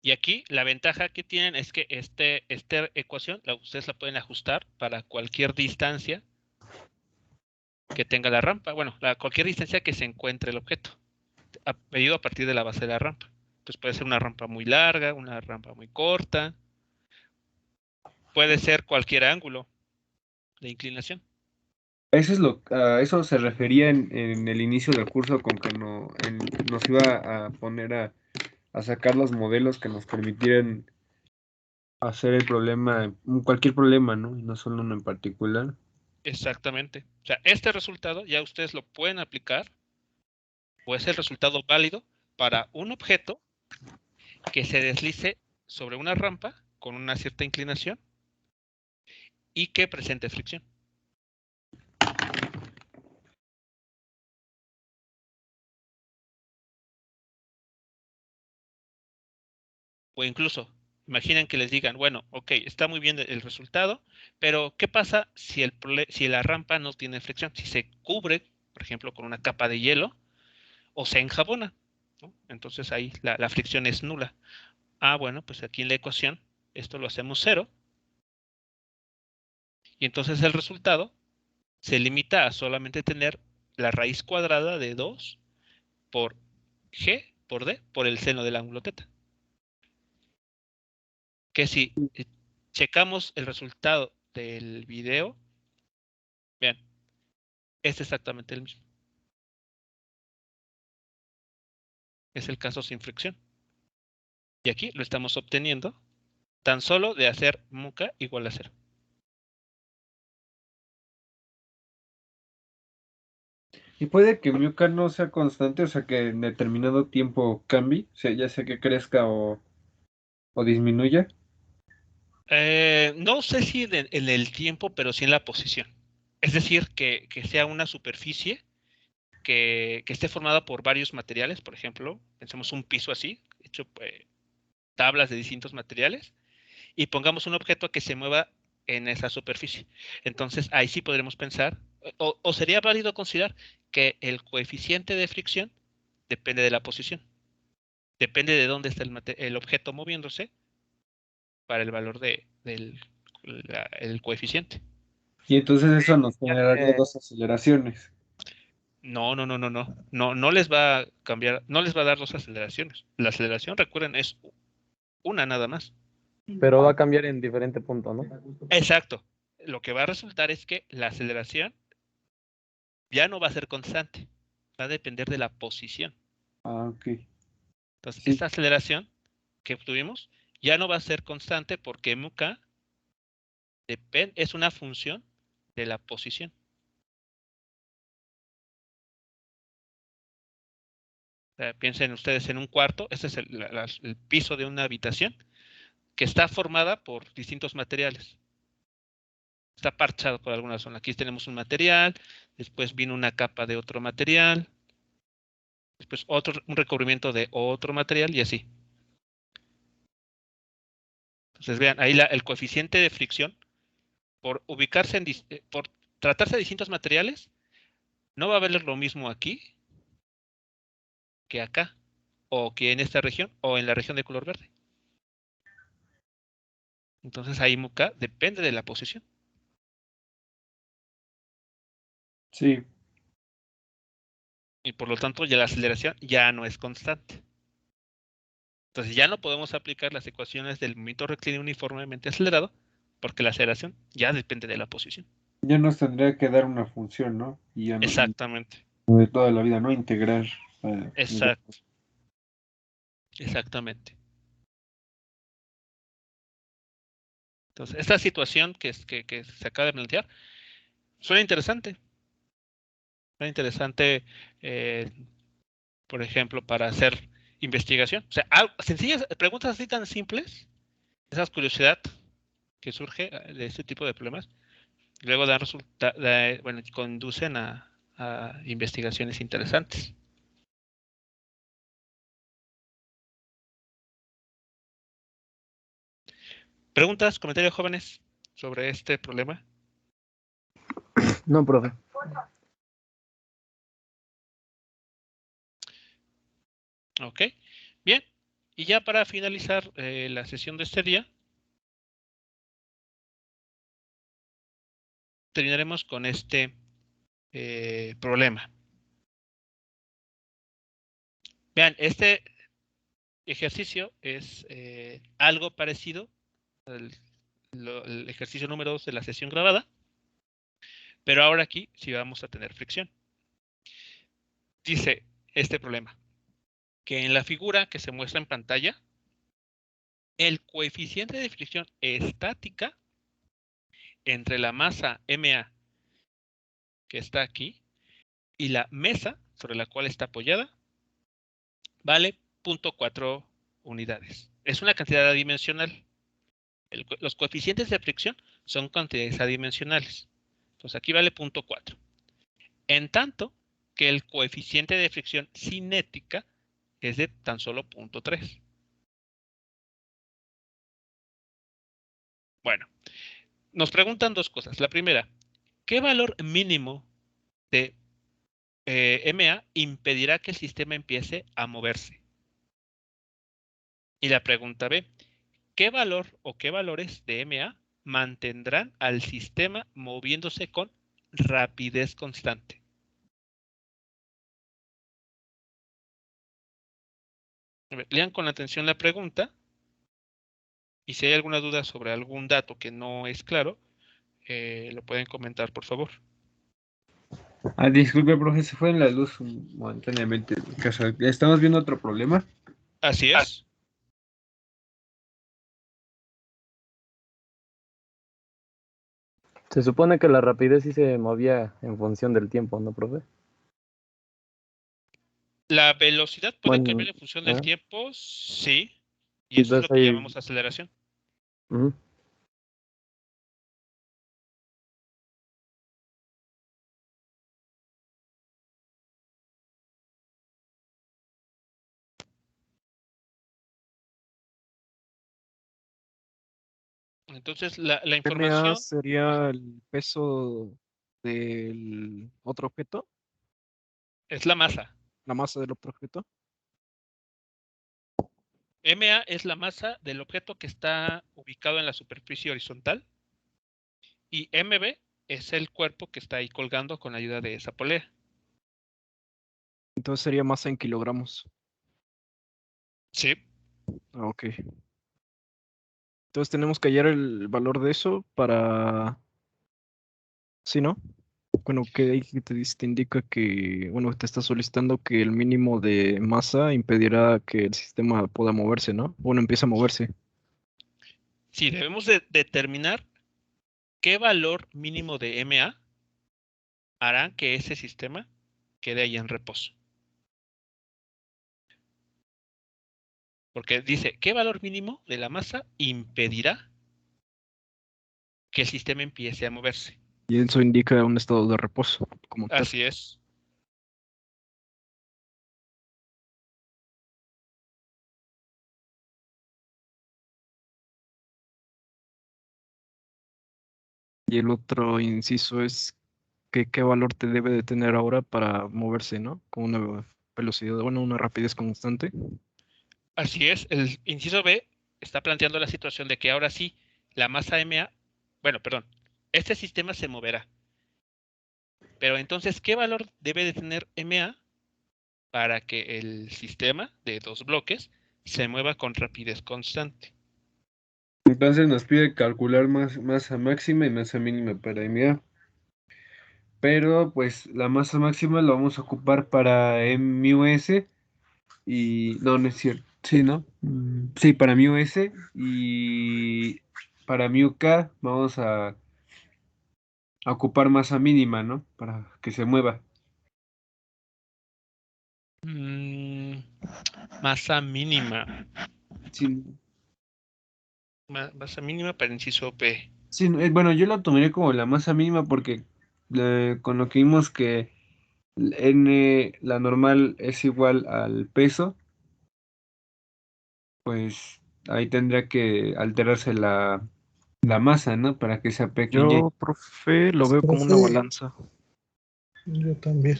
Y aquí la ventaja que tienen es que esta ecuación ustedes la pueden ajustar para cualquier distancia que tenga la rampa. Bueno, cualquier distancia que se encuentre el objeto, medido a partir de la base de la rampa. Pues puede ser una rampa muy larga, una rampa muy corta. Puede ser cualquier ángulo de inclinación. Eso es a eso se refería en el inicio del curso con que nos iba a poner a sacar los modelos que nos permitieran hacer el problema, cualquier problema, ¿no? Y no solo uno en particular. Exactamente. O sea, este resultado ya ustedes lo pueden aplicar, o es el resultado válido para un objeto que se deslice sobre una rampa con una cierta inclinación y que presente fricción. O incluso, imaginen que les digan, bueno, ok, está muy bien el resultado, pero ¿qué pasa si la rampa no tiene fricción? Si se cubre, por ejemplo, con una capa de hielo o se enjabona, ¿no? Entonces ahí la fricción es nula. Ah, bueno, pues aquí en la ecuación esto lo hacemos 0 y entonces el resultado se limita a solamente tener la raíz cuadrada de 2 por g por d por el seno del ángulo θ. Que si checamos el resultado del video, vean, es exactamente el mismo. Es el caso sin fricción. Y aquí lo estamos obteniendo tan solo de hacer muca igual a 0. Y puede que Muca no sea constante, o sea, que en determinado tiempo cambie, o sea, ya sea que crezca o disminuya. No sé si en el tiempo, pero sí en la posición. Es decir, que sea una superficie que esté formada por varios materiales. Por ejemplo, pensemos un piso así, hecho tablas de distintos materiales, y pongamos un objeto que se mueva en esa superficie. Entonces, ahí sí podremos pensar, o sería válido considerar que el coeficiente de fricción depende de la posición. Depende de dónde está el objeto moviéndose para el valor del el coeficiente. Y entonces eso nos generaría Eh, dos aceleraciones. No les va a cambiar, no les va a dar dos aceleraciones. La aceleración, recuerden, es una nada más. Pero va a cambiar en diferente punto, ¿no? Exacto. Lo que va a resultar es que la aceleración ya no va a ser constante. Va a depender de la posición. Ah, ok. Entonces, Sí. esta aceleración que obtuvimos ya no va a ser constante porque MK es una función de la posición. O sea, piensen ustedes en un cuarto, este es el piso de una habitación que está formada por distintos materiales. Está parchado por alguna zona. Aquí tenemos un material, después viene una capa de otro material, después un recubrimiento de otro material y así. Entonces vean, ahí el coeficiente de fricción, por ubicarse por tratarse de distintos materiales, no va a valer lo mismo aquí que acá, o que en esta región, o en la región de color verde. Entonces ahí MUK depende de la posición. Sí. Y por lo tanto ya la aceleración ya no es constante. Entonces ya no podemos aplicar las ecuaciones del movimiento rectilíneo uniformemente acelerado porque la aceleración ya depende de la posición. Ya nos tendría que dar una función, ¿no? Y ya no, Exactamente. de toda la vida, ¿no? Integrar. Exacto. Exactamente. Entonces, esta situación que se acaba de plantear suena interesante. Suena interesante, por ejemplo, para hacer investigación. O sea, sencillas, preguntas así tan simples, esa curiosidad que surge de este tipo de problemas, luego dan bueno, conducen a investigaciones interesantes. ¿Preguntas, comentarios, jóvenes, sobre este problema? No, profe. Ok, bien. Y ya para finalizar la sesión de este día, terminaremos con este problema. Vean, este ejercicio es algo parecido al el ejercicio número 2 de la sesión grabada, pero ahora aquí sí vamos a tener fricción. Dice este problema, que en la figura que se muestra en pantalla, el coeficiente de fricción estática entre la masa MA que está aquí y la mesa sobre la cual está apoyada vale 0.4 unidades. Es una cantidad adimensional. Los coeficientes de fricción son cantidades adimensionales. Entonces aquí vale 0.4. En tanto que el coeficiente de fricción cinética es de tan solo 0.3. Bueno, nos preguntan dos cosas. La primera, ¿qué valor mínimo de MA impedirá que el sistema empiece a moverse? Y la pregunta B, ¿qué valor o qué valores de MA mantendrán al sistema moviéndose con rapidez constante? A ver, lean con atención la pregunta y si hay alguna duda sobre algún dato que no es claro, lo pueden comentar, por favor. Disculpe, profe, se fue en la luz momentáneamente. Estamos viendo otro problema. Así es. Se supone que la rapidez sí se movía en función del tiempo, ¿no, profe? La velocidad puede Bueno, cambiar en función del ah, tiempo, sí. Y eso es lo entonces que ahí. llamamos aceleración. Ujú. Entonces, la MA información sería el peso del otro objeto, es la masa. la masa del otro objeto. MA es la masa del objeto que está ubicado en la superficie horizontal. Y MB es el cuerpo que está ahí colgando con la ayuda de esa polea. Entonces sería masa en kilogramos. Sí. Ah, ok. Entonces tenemos que hallar el valor de eso para... ¿Sí, no? Bueno, que ahí te indica que, bueno, te está solicitando que el mínimo de masa impedirá que el sistema pueda moverse, ¿no? Bueno, empieza a moverse. Sí, debemos de determinar qué valor mínimo de MA hará que ese sistema quede ahí en reposo. Porque dice, ¿qué valor mínimo de la masa impedirá que el sistema empiece a moverse? Y eso indica un estado de reposo, como tal. Así es. Y el otro inciso es que qué valor te debe de tener ahora para moverse, ¿no? Con una velocidad, bueno, una rapidez constante. Así es. El inciso B está planteando la situación de que ahora sí, la masa MA, bueno, perdón, este sistema se moverá. Pero entonces, ¿qué valor debe de tener MA para que el sistema de dos bloques se mueva con rapidez constante? Entonces nos pide calcular masa máxima y masa mínima para MA. Pero pues la masa máxima la vamos a ocupar para MUS y... No, no es cierto. Sí, ¿no? Sí, para MUS y para MUK vamos a ocupar masa mínima, ¿no? Para que se mueva. Masa mínima. Sí, Masa mínima para inciso B. sí, bueno, yo lo tomaría como la masa mínima porque con lo que vimos que N, la normal es igual al peso, pues ahí tendría que alterarse la masa, ¿no? Para que sea pequeña. Yo, profe, lo veo como una Profe, balanza. yo también.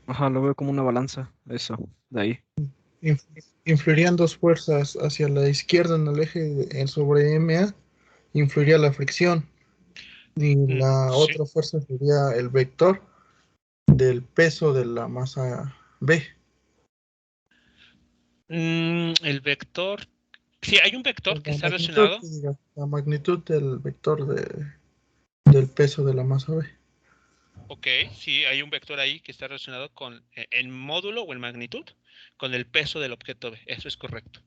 Ajá, lo veo como una balanza, eso, de ahí. Inf- Influirían dos fuerzas hacia la izquierda en el eje sobre MA, influiría la fricción. Y la Sí. otra fuerza sería el vector del peso de la masa B. El vector. Sí, hay un vector que está magnitud, relacionado. que diga, la magnitud del vector del peso de la masa B. Ok, sí, hay un vector ahí que está relacionado con el módulo o el magnitud con el peso del objeto B. Eso es correcto.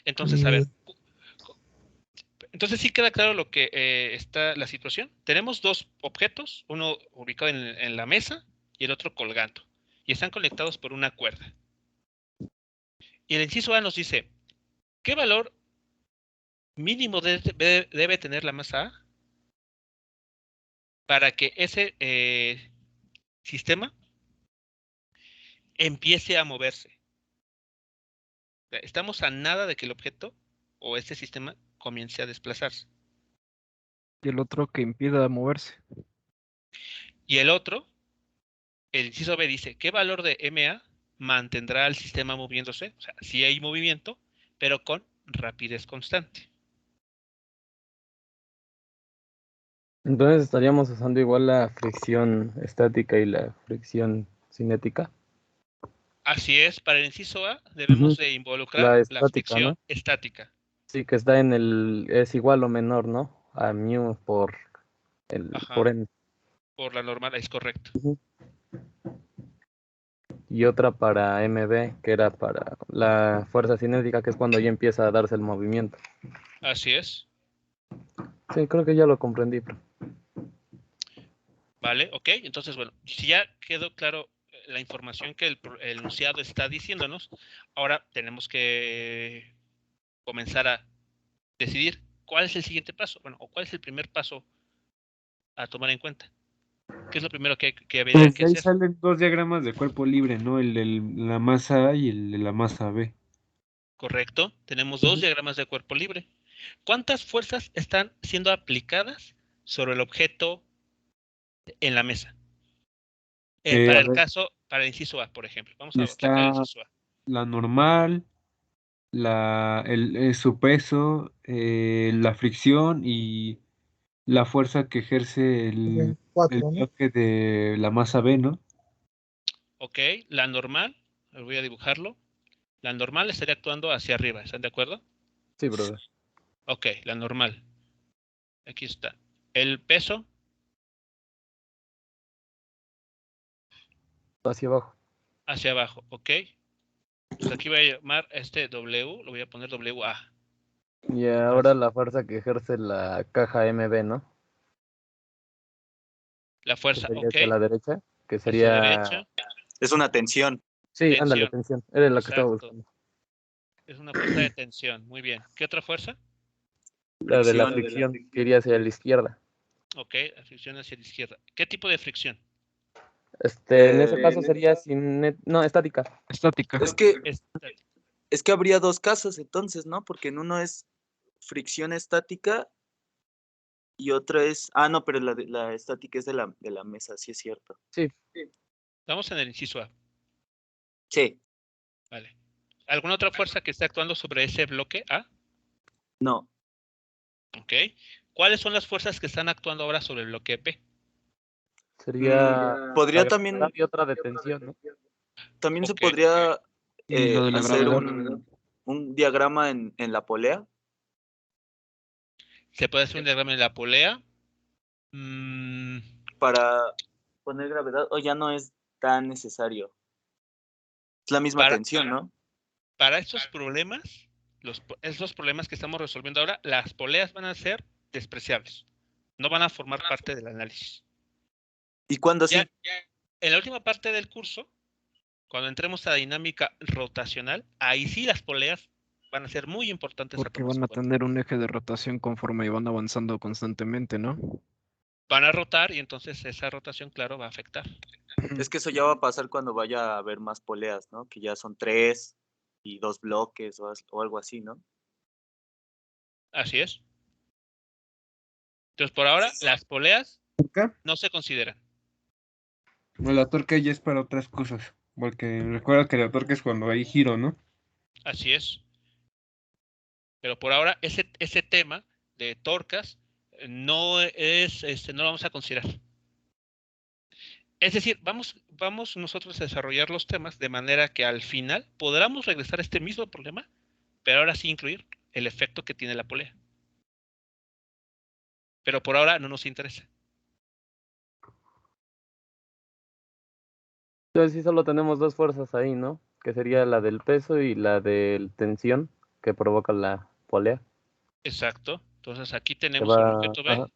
Entonces, a ver. Entonces sí queda claro lo que está la situación. Tenemos dos objetos, uno ubicado en la mesa y el otro colgando. Y están conectados por una cuerda. Y el inciso A nos dice, ¿qué valor mínimo debe tener la masa A para que ese sistema empiece a moverse? Estamos a nada de que el objeto o este sistema comience a desplazarse. Y el otro que impida moverse. Y el otro, el inciso B dice, ¿qué valor de MA mantendrá al sistema moviéndose? O sea, sí hay movimiento, pero con rapidez constante. Entonces estaríamos usando igual la fricción estática y la fricción cinética. Así es, para el inciso A debemos de involucrar La la estática, fricción ¿no? estática. Sí, que está es igual o menor, ¿no? A mu por Ajá, N. por la normal, es correcto. Y otra para MB, que era para la fuerza cinética, que es cuando ya empieza a darse el movimiento. Así es. Sí, creo que ya lo comprendí. Vale, ok. Entonces, bueno, si ya quedó claro la información que el enunciado está diciéndonos, ahora tenemos que comenzar a decidir cuál es el siguiente paso, bueno, o cuál es el primer paso a tomar en cuenta. ¿Qué es lo primero que habría Pues que ahí hacer? salen dos diagramas de cuerpo libre, ¿no? El de la masa A y el de la masa B. Correcto, tenemos dos diagramas de cuerpo libre. ¿Cuántas fuerzas están siendo aplicadas sobre el objeto en la mesa? Para A el ver, caso, para el inciso A, por ejemplo. Vamos a checar el está inciso A. la normal, su peso, la fricción y la fuerza que ejerce el 4, ¿no? bloque de la masa B, ¿no? Ok, la normal, voy a dibujarlo. La normal estaría actuando hacia arriba, ¿están de acuerdo? Sí, brother. Ok, la normal. Aquí está. El peso Hacia abajo. hacia abajo, ok. Pues aquí voy a llamar este W, lo voy a poner WA. Y ahora la fuerza que ejerce la caja MB, ¿no? La Que fuerza, sería ok. hacia la derecha, que Hacia sería... derecha, Es una tensión. Sí, ándale, tensión. tensión. Era la que estaba Exacto. buscando. Es una fuerza de tensión. Muy bien. ¿Qué otra fuerza? La de la Fricción. fricción, que iría hacia la izquierda. Ok, la fricción hacia la izquierda. ¿Qué tipo de fricción? En ese caso sería estática. Estática. Es que habría dos casos entonces, ¿no? Porque en uno es fricción estática y otro es... Ah, no, pero la estática es de la mesa, sí es cierto. Sí. Vamos en el inciso A. Sí, Vale. ¿Alguna otra fuerza que esté actuando sobre ese bloque A? no. Ok. ¿Cuáles son las fuerzas que están actuando ahora sobre el bloque B? Sería Podría la también, gravedad y otra de tensión, ¿no? también se Ok. podría Y lo de la hacer gravedad. un diagrama en la polea. Se puede hacer un diagrama de la polea. Para poner gravedad, o ya no es tan necesario. Es la misma Para, tensión, ¿no? para estos problemas, esos problemas que estamos resolviendo ahora, las poleas van a ser despreciables. No van a formar parte del análisis. ¿Y cuándo sí? Ya en la última parte del curso, cuando entremos a dinámica rotacional, ahí sí las poleas van a ser muy importantes a Porque tomar van en a cuenta. tener un eje de rotación conforme van avanzando constantemente, ¿no? Van a rotar y entonces esa rotación, claro, va a afectar. Es que eso ya va a pasar cuando vaya a haber más poleas, ¿no? Que ya son 3 y 2 bloques o algo así, ¿no? Así es. Entonces, por ahora, las poleas ¿Torca? no se consideran. No, la torca ya es para otras cosas. Porque recuerda que la torca es cuando hay giro, ¿no? Así es. Pero por ahora, ese tema de torcas no lo vamos a considerar. Es decir, vamos nosotros a desarrollar los temas de manera que al final podamos regresar a este mismo problema, pero ahora sí incluir el efecto que tiene la polea. Pero por ahora no nos interesa. Entonces sí solo tenemos dos fuerzas ahí, ¿no? Que sería la del peso y la de tensión que provoca la polea. Exacto. Entonces aquí Que tenemos el va, objeto B, ajá,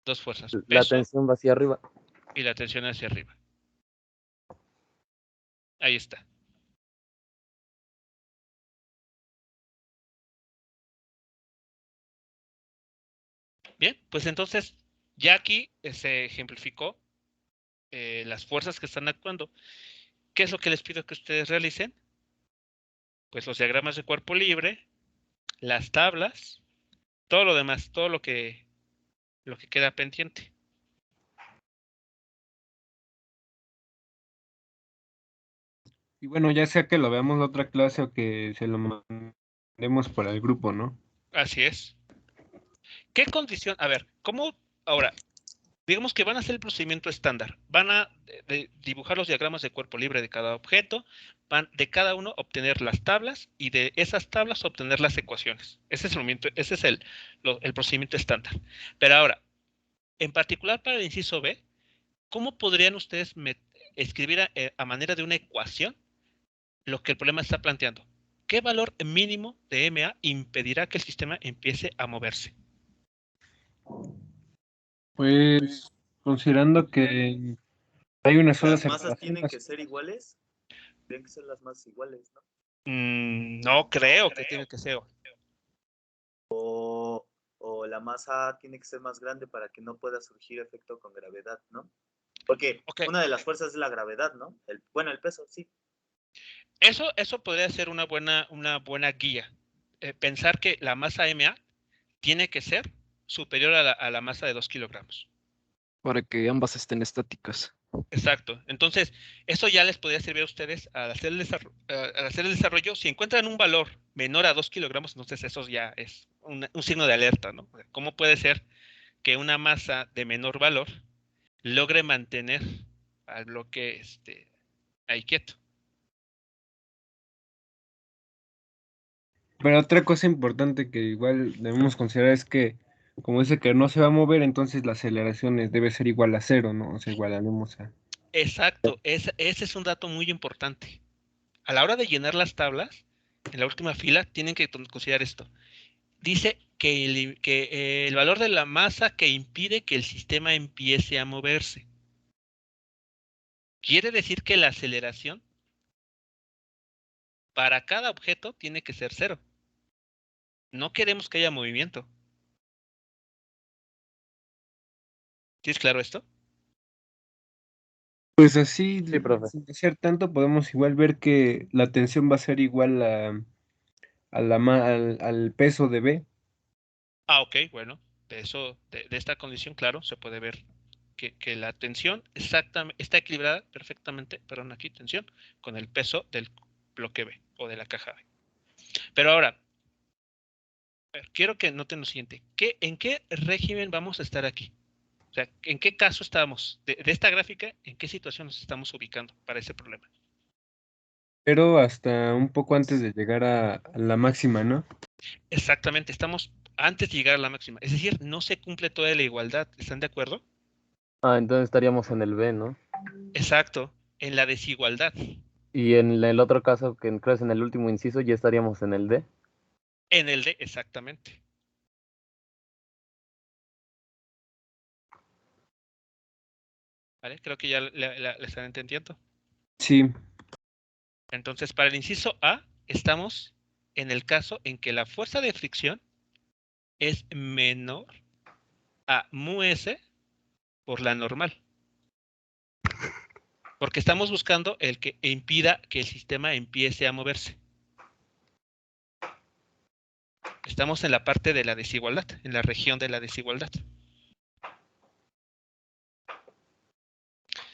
dos fuerzas, la peso tensión va hacia arriba. y la tensión hacia arriba. Ahí está. Bien, pues entonces ya aquí se ejemplificó las fuerzas que están actuando. ¿Qué es lo que les pido que ustedes realicen? Pues los diagramas de cuerpo libre, las tablas, todo lo demás, todo lo que queda pendiente. Y bueno, ya sea que lo veamos en otra clase o que se lo mandemos para el grupo, ¿no? Así es. ¿Qué condición? A ver, ¿cómo ahora? Digamos que van a hacer el procedimiento estándar. Van a dibujar los diagramas de cuerpo libre de cada objeto, van de cada uno obtener las tablas y de esas tablas obtener las ecuaciones. Ese es el procedimiento estándar. Pero ahora, en particular para el inciso B, ¿cómo podrían ustedes escribir a manera de una ecuación lo que el problema está planteando? ¿Qué valor mínimo de MA impedirá que el sistema empiece a moverse? Pues considerando que hay una sola Las masas separación, tienen que ser iguales. Tienen que ser las masas iguales, ¿no? No creo que tenga que ser. O la masa tiene que ser más grande para que no pueda surgir efecto con gravedad, ¿no? Porque Okay. una de las fuerzas es la gravedad, ¿no? El peso, sí. Eso podría ser una buena guía. Pensar que la masa MA tiene que ser superior a la masa de 2 kilogramos. Para que ambas estén estáticas. Exacto. Entonces, eso ya les podría servir a ustedes al hacer el desarrollo. Si encuentran un valor menor a 2 kilogramos, entonces eso ya es un signo de alerta, ¿no? ¿Cómo puede ser que una masa de menor valor logre mantener al bloque ahí quieto? pero otra cosa importante que igual debemos considerar es que, como dice que no se va a mover, entonces la aceleración debe ser igual a cero, ¿no? O sea, igualaremos a... Exacto, ese es un dato muy importante. A la hora de llenar las tablas, en la última fila, tienen que considerar esto. Dice que el valor de la masa que impide que el sistema empiece a moverse. Quiere decir que la aceleración para cada objeto tiene que ser cero. No queremos que haya movimiento. ¿Tienes claro esto? Pues así, Sí, profe. sin decir tanto, podemos igual ver que la tensión va a ser igual al peso de B. Ok, bueno, de esta condición, claro, se puede ver que la tensión exactamente está equilibrada perfectamente, perdón, aquí tensión, con el peso del bloque B o de la caja B. Pero ahora, quiero que noten lo siguiente. ¿En qué régimen vamos a estar aquí? O sea, ¿en qué caso estamos? De esta gráfica, ¿en qué situación nos estamos ubicando para ese problema? Pero hasta un poco antes de llegar a la máxima, ¿no? Exactamente, estamos antes de llegar a la máxima. Es decir, no se cumple toda la igualdad. ¿Están de acuerdo? Ah, entonces estaríamos en el B, ¿no? Exacto, en la desigualdad. Y en el otro caso, que creo es en el último inciso, ya estaríamos en el D. En el D, exactamente. ¿Vale? Creo que ya le están entendiendo. Sí, Entonces, para el inciso A, estamos en el caso en que la fuerza de fricción es menor a mu S por la normal. Porque estamos buscando el que impida que el sistema empiece a moverse. Estamos en la parte de la desigualdad, en la región de la desigualdad.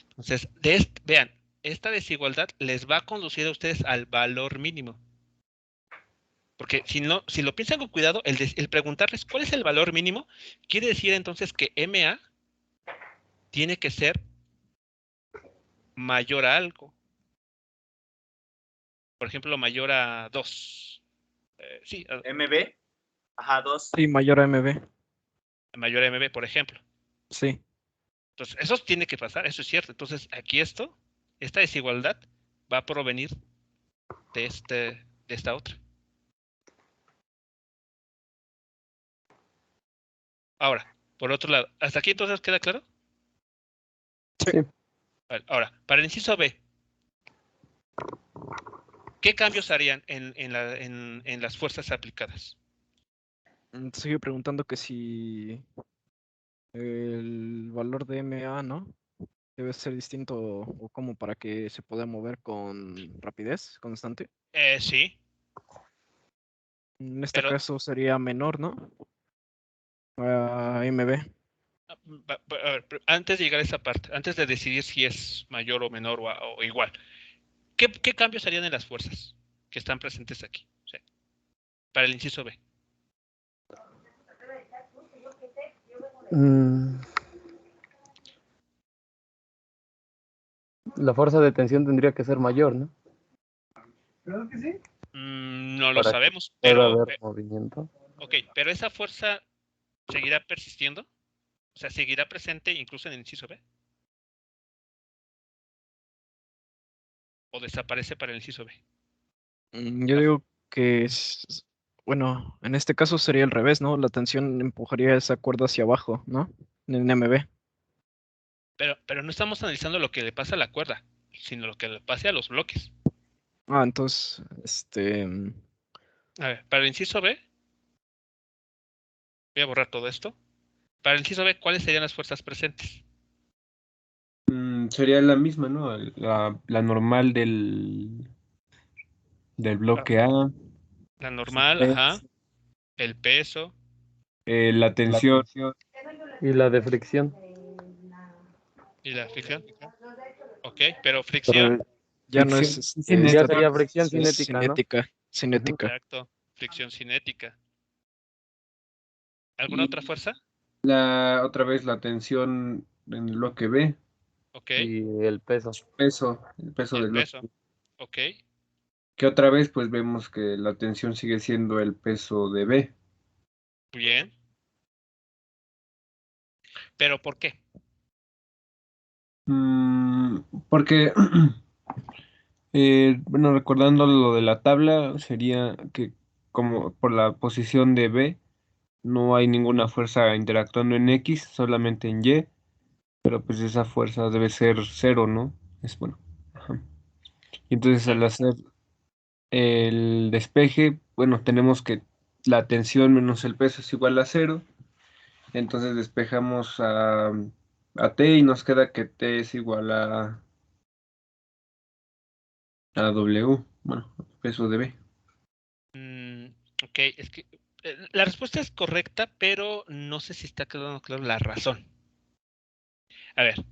Entonces, vean, esta desigualdad les va a conducir a ustedes al valor mínimo. Porque si lo piensan con cuidado, el preguntarles cuál es el valor mínimo, quiere decir entonces que MA tiene que ser mayor a algo. Por ejemplo, mayor a 2. Sí, MB. Ajá, 2. Sí, mayor a MB. mayor a MB, por ejemplo. Sí. Entonces, eso tiene que pasar, eso es cierto. Entonces, aquí esta desigualdad va a provenir de esta otra. Ahora, por otro lado, ¿hasta aquí entonces queda claro? Sí. Vale, ahora, para el inciso B, ¿qué cambios harían en las fuerzas aplicadas? Te sigue preguntando que si el valor de MA, ¿no? Debe ser distinto o como para que se pueda mover con rapidez constante. Sí, En este pero caso sería menor, ¿no? A MB. a ver, antes de llegar a esa parte, antes de decidir si es mayor o menor o igual, ¿qué cambios harían en las fuerzas que están presentes aquí? O sea, para el inciso B. La fuerza de tensión tendría que ser mayor, ¿no? No lo Para que sabemos, pueda pero haber movimiento. ok, pero esa fuerza seguirá persistiendo, o sea, seguirá presente incluso en el inciso B, o desaparece para el inciso B. Yo digo que bueno, en este caso sería al revés, ¿no? La tensión empujaría esa cuerda hacia abajo, ¿no? En MB. Pero no estamos analizando lo que le pasa a la cuerda, sino lo que le pase a los bloques. Entonces, A ver, para el inciso B, voy a borrar todo esto. Para el inciso B, ¿cuáles serían las fuerzas presentes? Sería la misma, ¿no? La normal del bloque A, La normal, B, ajá, el peso, la tensión, Y la de fricción. y la fricción. Ok, pero fricción, ya no fricción es Ya cinética. sería fricción es cinética, ¿no? cinética. exacto, fricción cinética. ¿Alguna Y otra fuerza? otra vez la tensión en el bloque B, Ok, Y el peso. el peso el del bloque peso. B. Ok, Que otra vez pues vemos que la tensión sigue siendo el peso de B. bien. ¿Pero por qué? Porque, bueno, recordando lo de la tabla, sería que como por la posición de B no hay ninguna fuerza interactuando en X, solamente en Y, pero pues esa fuerza debe ser cero, ¿no? Es bueno. Ajá. Y entonces al hacer el despeje, bueno, tenemos que la tensión menos el peso es igual a cero. Entonces despejamos a T y nos queda que T es igual a W, bueno, peso de B. Ok, es que la respuesta es correcta, pero no sé si está quedando claro la razón. A ver,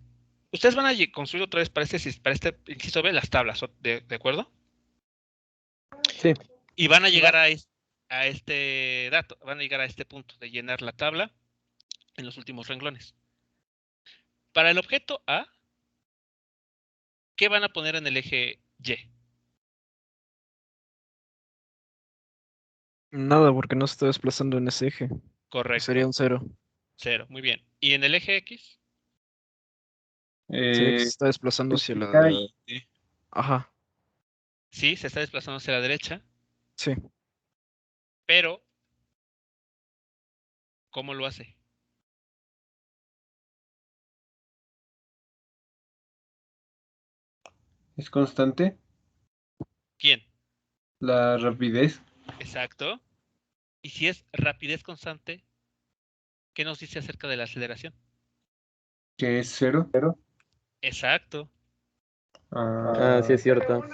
ustedes van a construir otra vez para este inciso B las tablas, ¿de acuerdo? Sí. Y van a llegar a este dato, van a llegar a este punto de llenar la tabla en los últimos renglones. Para el objeto A, ¿qué van a poner en el eje Y? Nada, porque no se está desplazando en ese eje. Correcto. Sería un 0. 0, muy bien. ¿Y en el eje X? Sería que se está desplazando hacia la... Ajá, Sí, se está desplazando hacia la derecha, sí. pero ¿cómo lo hace? ¿Es constante? ¿Quién? La rapidez, Exacto. Y si es rapidez constante, ¿qué nos dice acerca de la aceleración? que es cero. Exacto. Sí es cierto.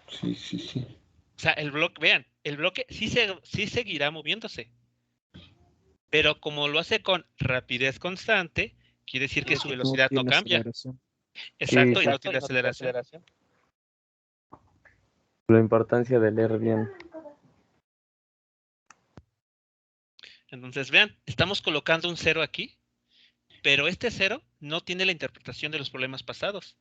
Sí, sí, sí. O sea, el bloque, vean, el bloque sí seguirá moviéndose. Pero como lo hace con rapidez constante, quiere decir que su velocidad no tiene cambia. aceleración. Exacto, Sí, y no tiene aceleración. La importancia de leer bien. Entonces, vean, estamos colocando un 0 aquí, pero este 0 no tiene la interpretación de los problemas pasados.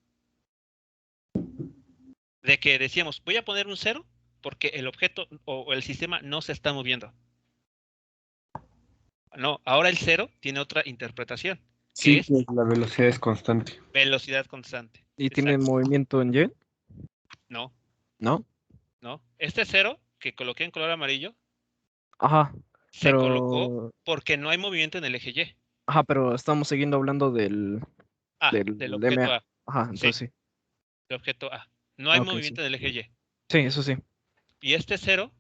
De que decíamos, voy a poner un 0 porque el objeto o el sistema no se está moviendo. No, ahora el 0 tiene otra interpretación. Sí, Que es pues la velocidad es constante. velocidad constante. ¿Y tiene Exacto. movimiento en Y? No, ¿No? no. Este 0 que coloqué en color amarillo Ajá. se Pero- colocó porque no hay movimiento en el eje Y. Ajá, pero estamos siguiendo hablando del Del objeto MA. A. Ajá, entonces sí. El objeto A. No hay Ok, movimiento en el eje Y. Sí, eso sí. Y este 0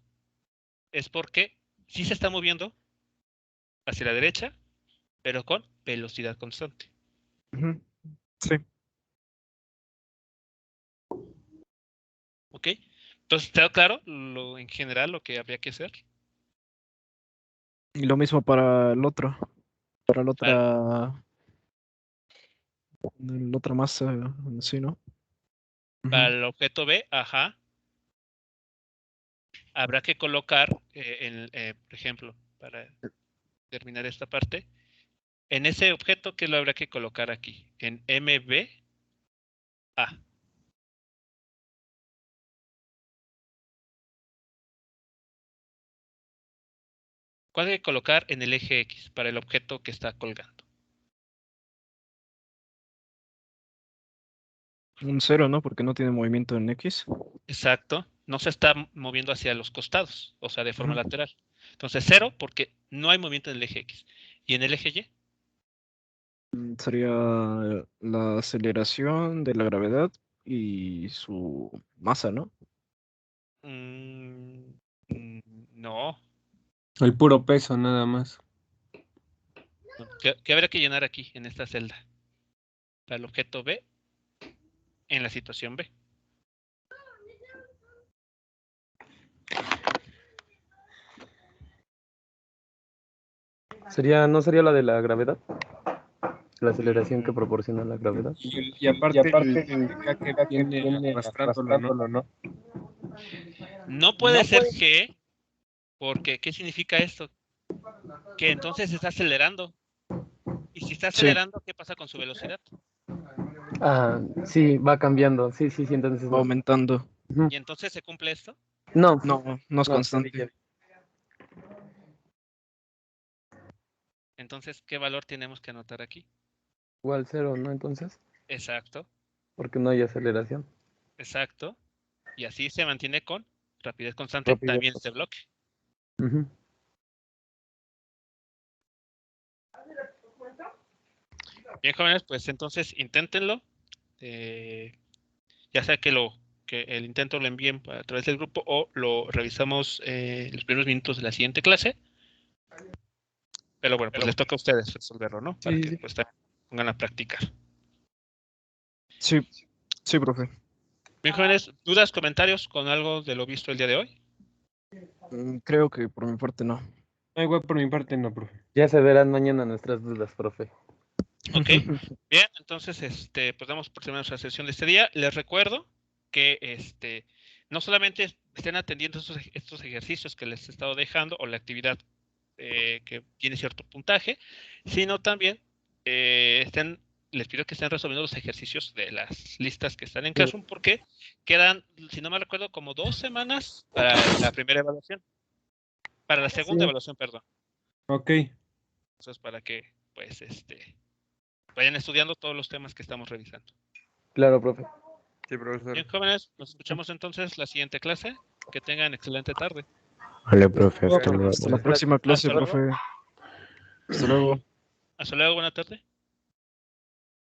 es porque sí se está moviendo hacia la derecha, pero con velocidad constante. Ujú. Sí. ¿Ok? Entonces, ¿está claro en general lo que habría que hacer? Y lo mismo para el otro. Para la otra masa, sí, ¿no? Para el objeto B, ajá, habrá que colocar, por ejemplo, para terminar esta parte, en ese objeto, ¿qué lo habrá que colocar aquí? En MBA. ¿Cuál hay que colocar en el eje X para el objeto que está colgando? Un 0, ¿no? Porque no tiene movimiento en X. Exacto. No se está moviendo hacia los costados, o sea, de forma Ujú. lateral. Entonces, 0 porque no hay movimiento en el eje X. ¿Y en el eje Y? Sería la aceleración de la gravedad y su masa, ¿no? No. El puro peso, nada más. ¿Qué habría que llenar aquí, en esta celda? Para el objeto B, en la situación B. ¿No sería la de la gravedad? La aceleración que proporciona la gravedad. Y aparte, la que viene arrastrándolo, ¿no? No puede ser G, porque ¿qué significa esto? Que entonces está acelerando. Y si está Sí. acelerando, ¿qué pasa con su velocidad? Ah, sí, va cambiando. Sí, entonces Va no. aumentando. Ujú. ¿Y entonces se cumple esto? No, No es constante. Entonces, ¿qué valor tenemos que anotar aquí? igual 0, ¿no? Entonces, Exacto, porque no hay aceleración. exacto. Y así se mantiene con rapidez constante también este bloque. Ujú. Bien, jóvenes, pues entonces inténtenlo. Ya sea que el intento lo envíen a través del grupo o lo revisamos en los primeros minutos de la siguiente clase. Pero bueno, pues les toca a ustedes resolverlo, ¿no? Para que pues también pongan a practicar. Sí, profe. Bien, jóvenes, ¿dudas, comentarios con algo de lo visto el día de hoy? Creo que por mi parte no. Igual por mi parte no, profe. Ya se verán mañana nuestras dudas, profe. Ok, bien, entonces pues damos por terminada nuestra sesión de este día. Les recuerdo que no solamente estén atendiendo estos ejercicios que les he estado dejando o la actividad que tiene cierto puntaje, sino también les pido que estén resolviendo los ejercicios de las listas que están en Classroom porque quedan, si no me recuerdo, como 2 semanas para la primera evaluación. Para la segunda evaluación, perdón. Ok. Entonces, para que, pues, vayan estudiando todos los temas que estamos revisando. Claro, profe. Sí, profesor. Bien, jóvenes, nos escuchamos entonces la siguiente clase. Que tengan excelente tarde. Vale, profe, hasta Hasta la luego. próxima clase, Hasta luego. profe. Hasta luego. Hasta luego, buena tarde.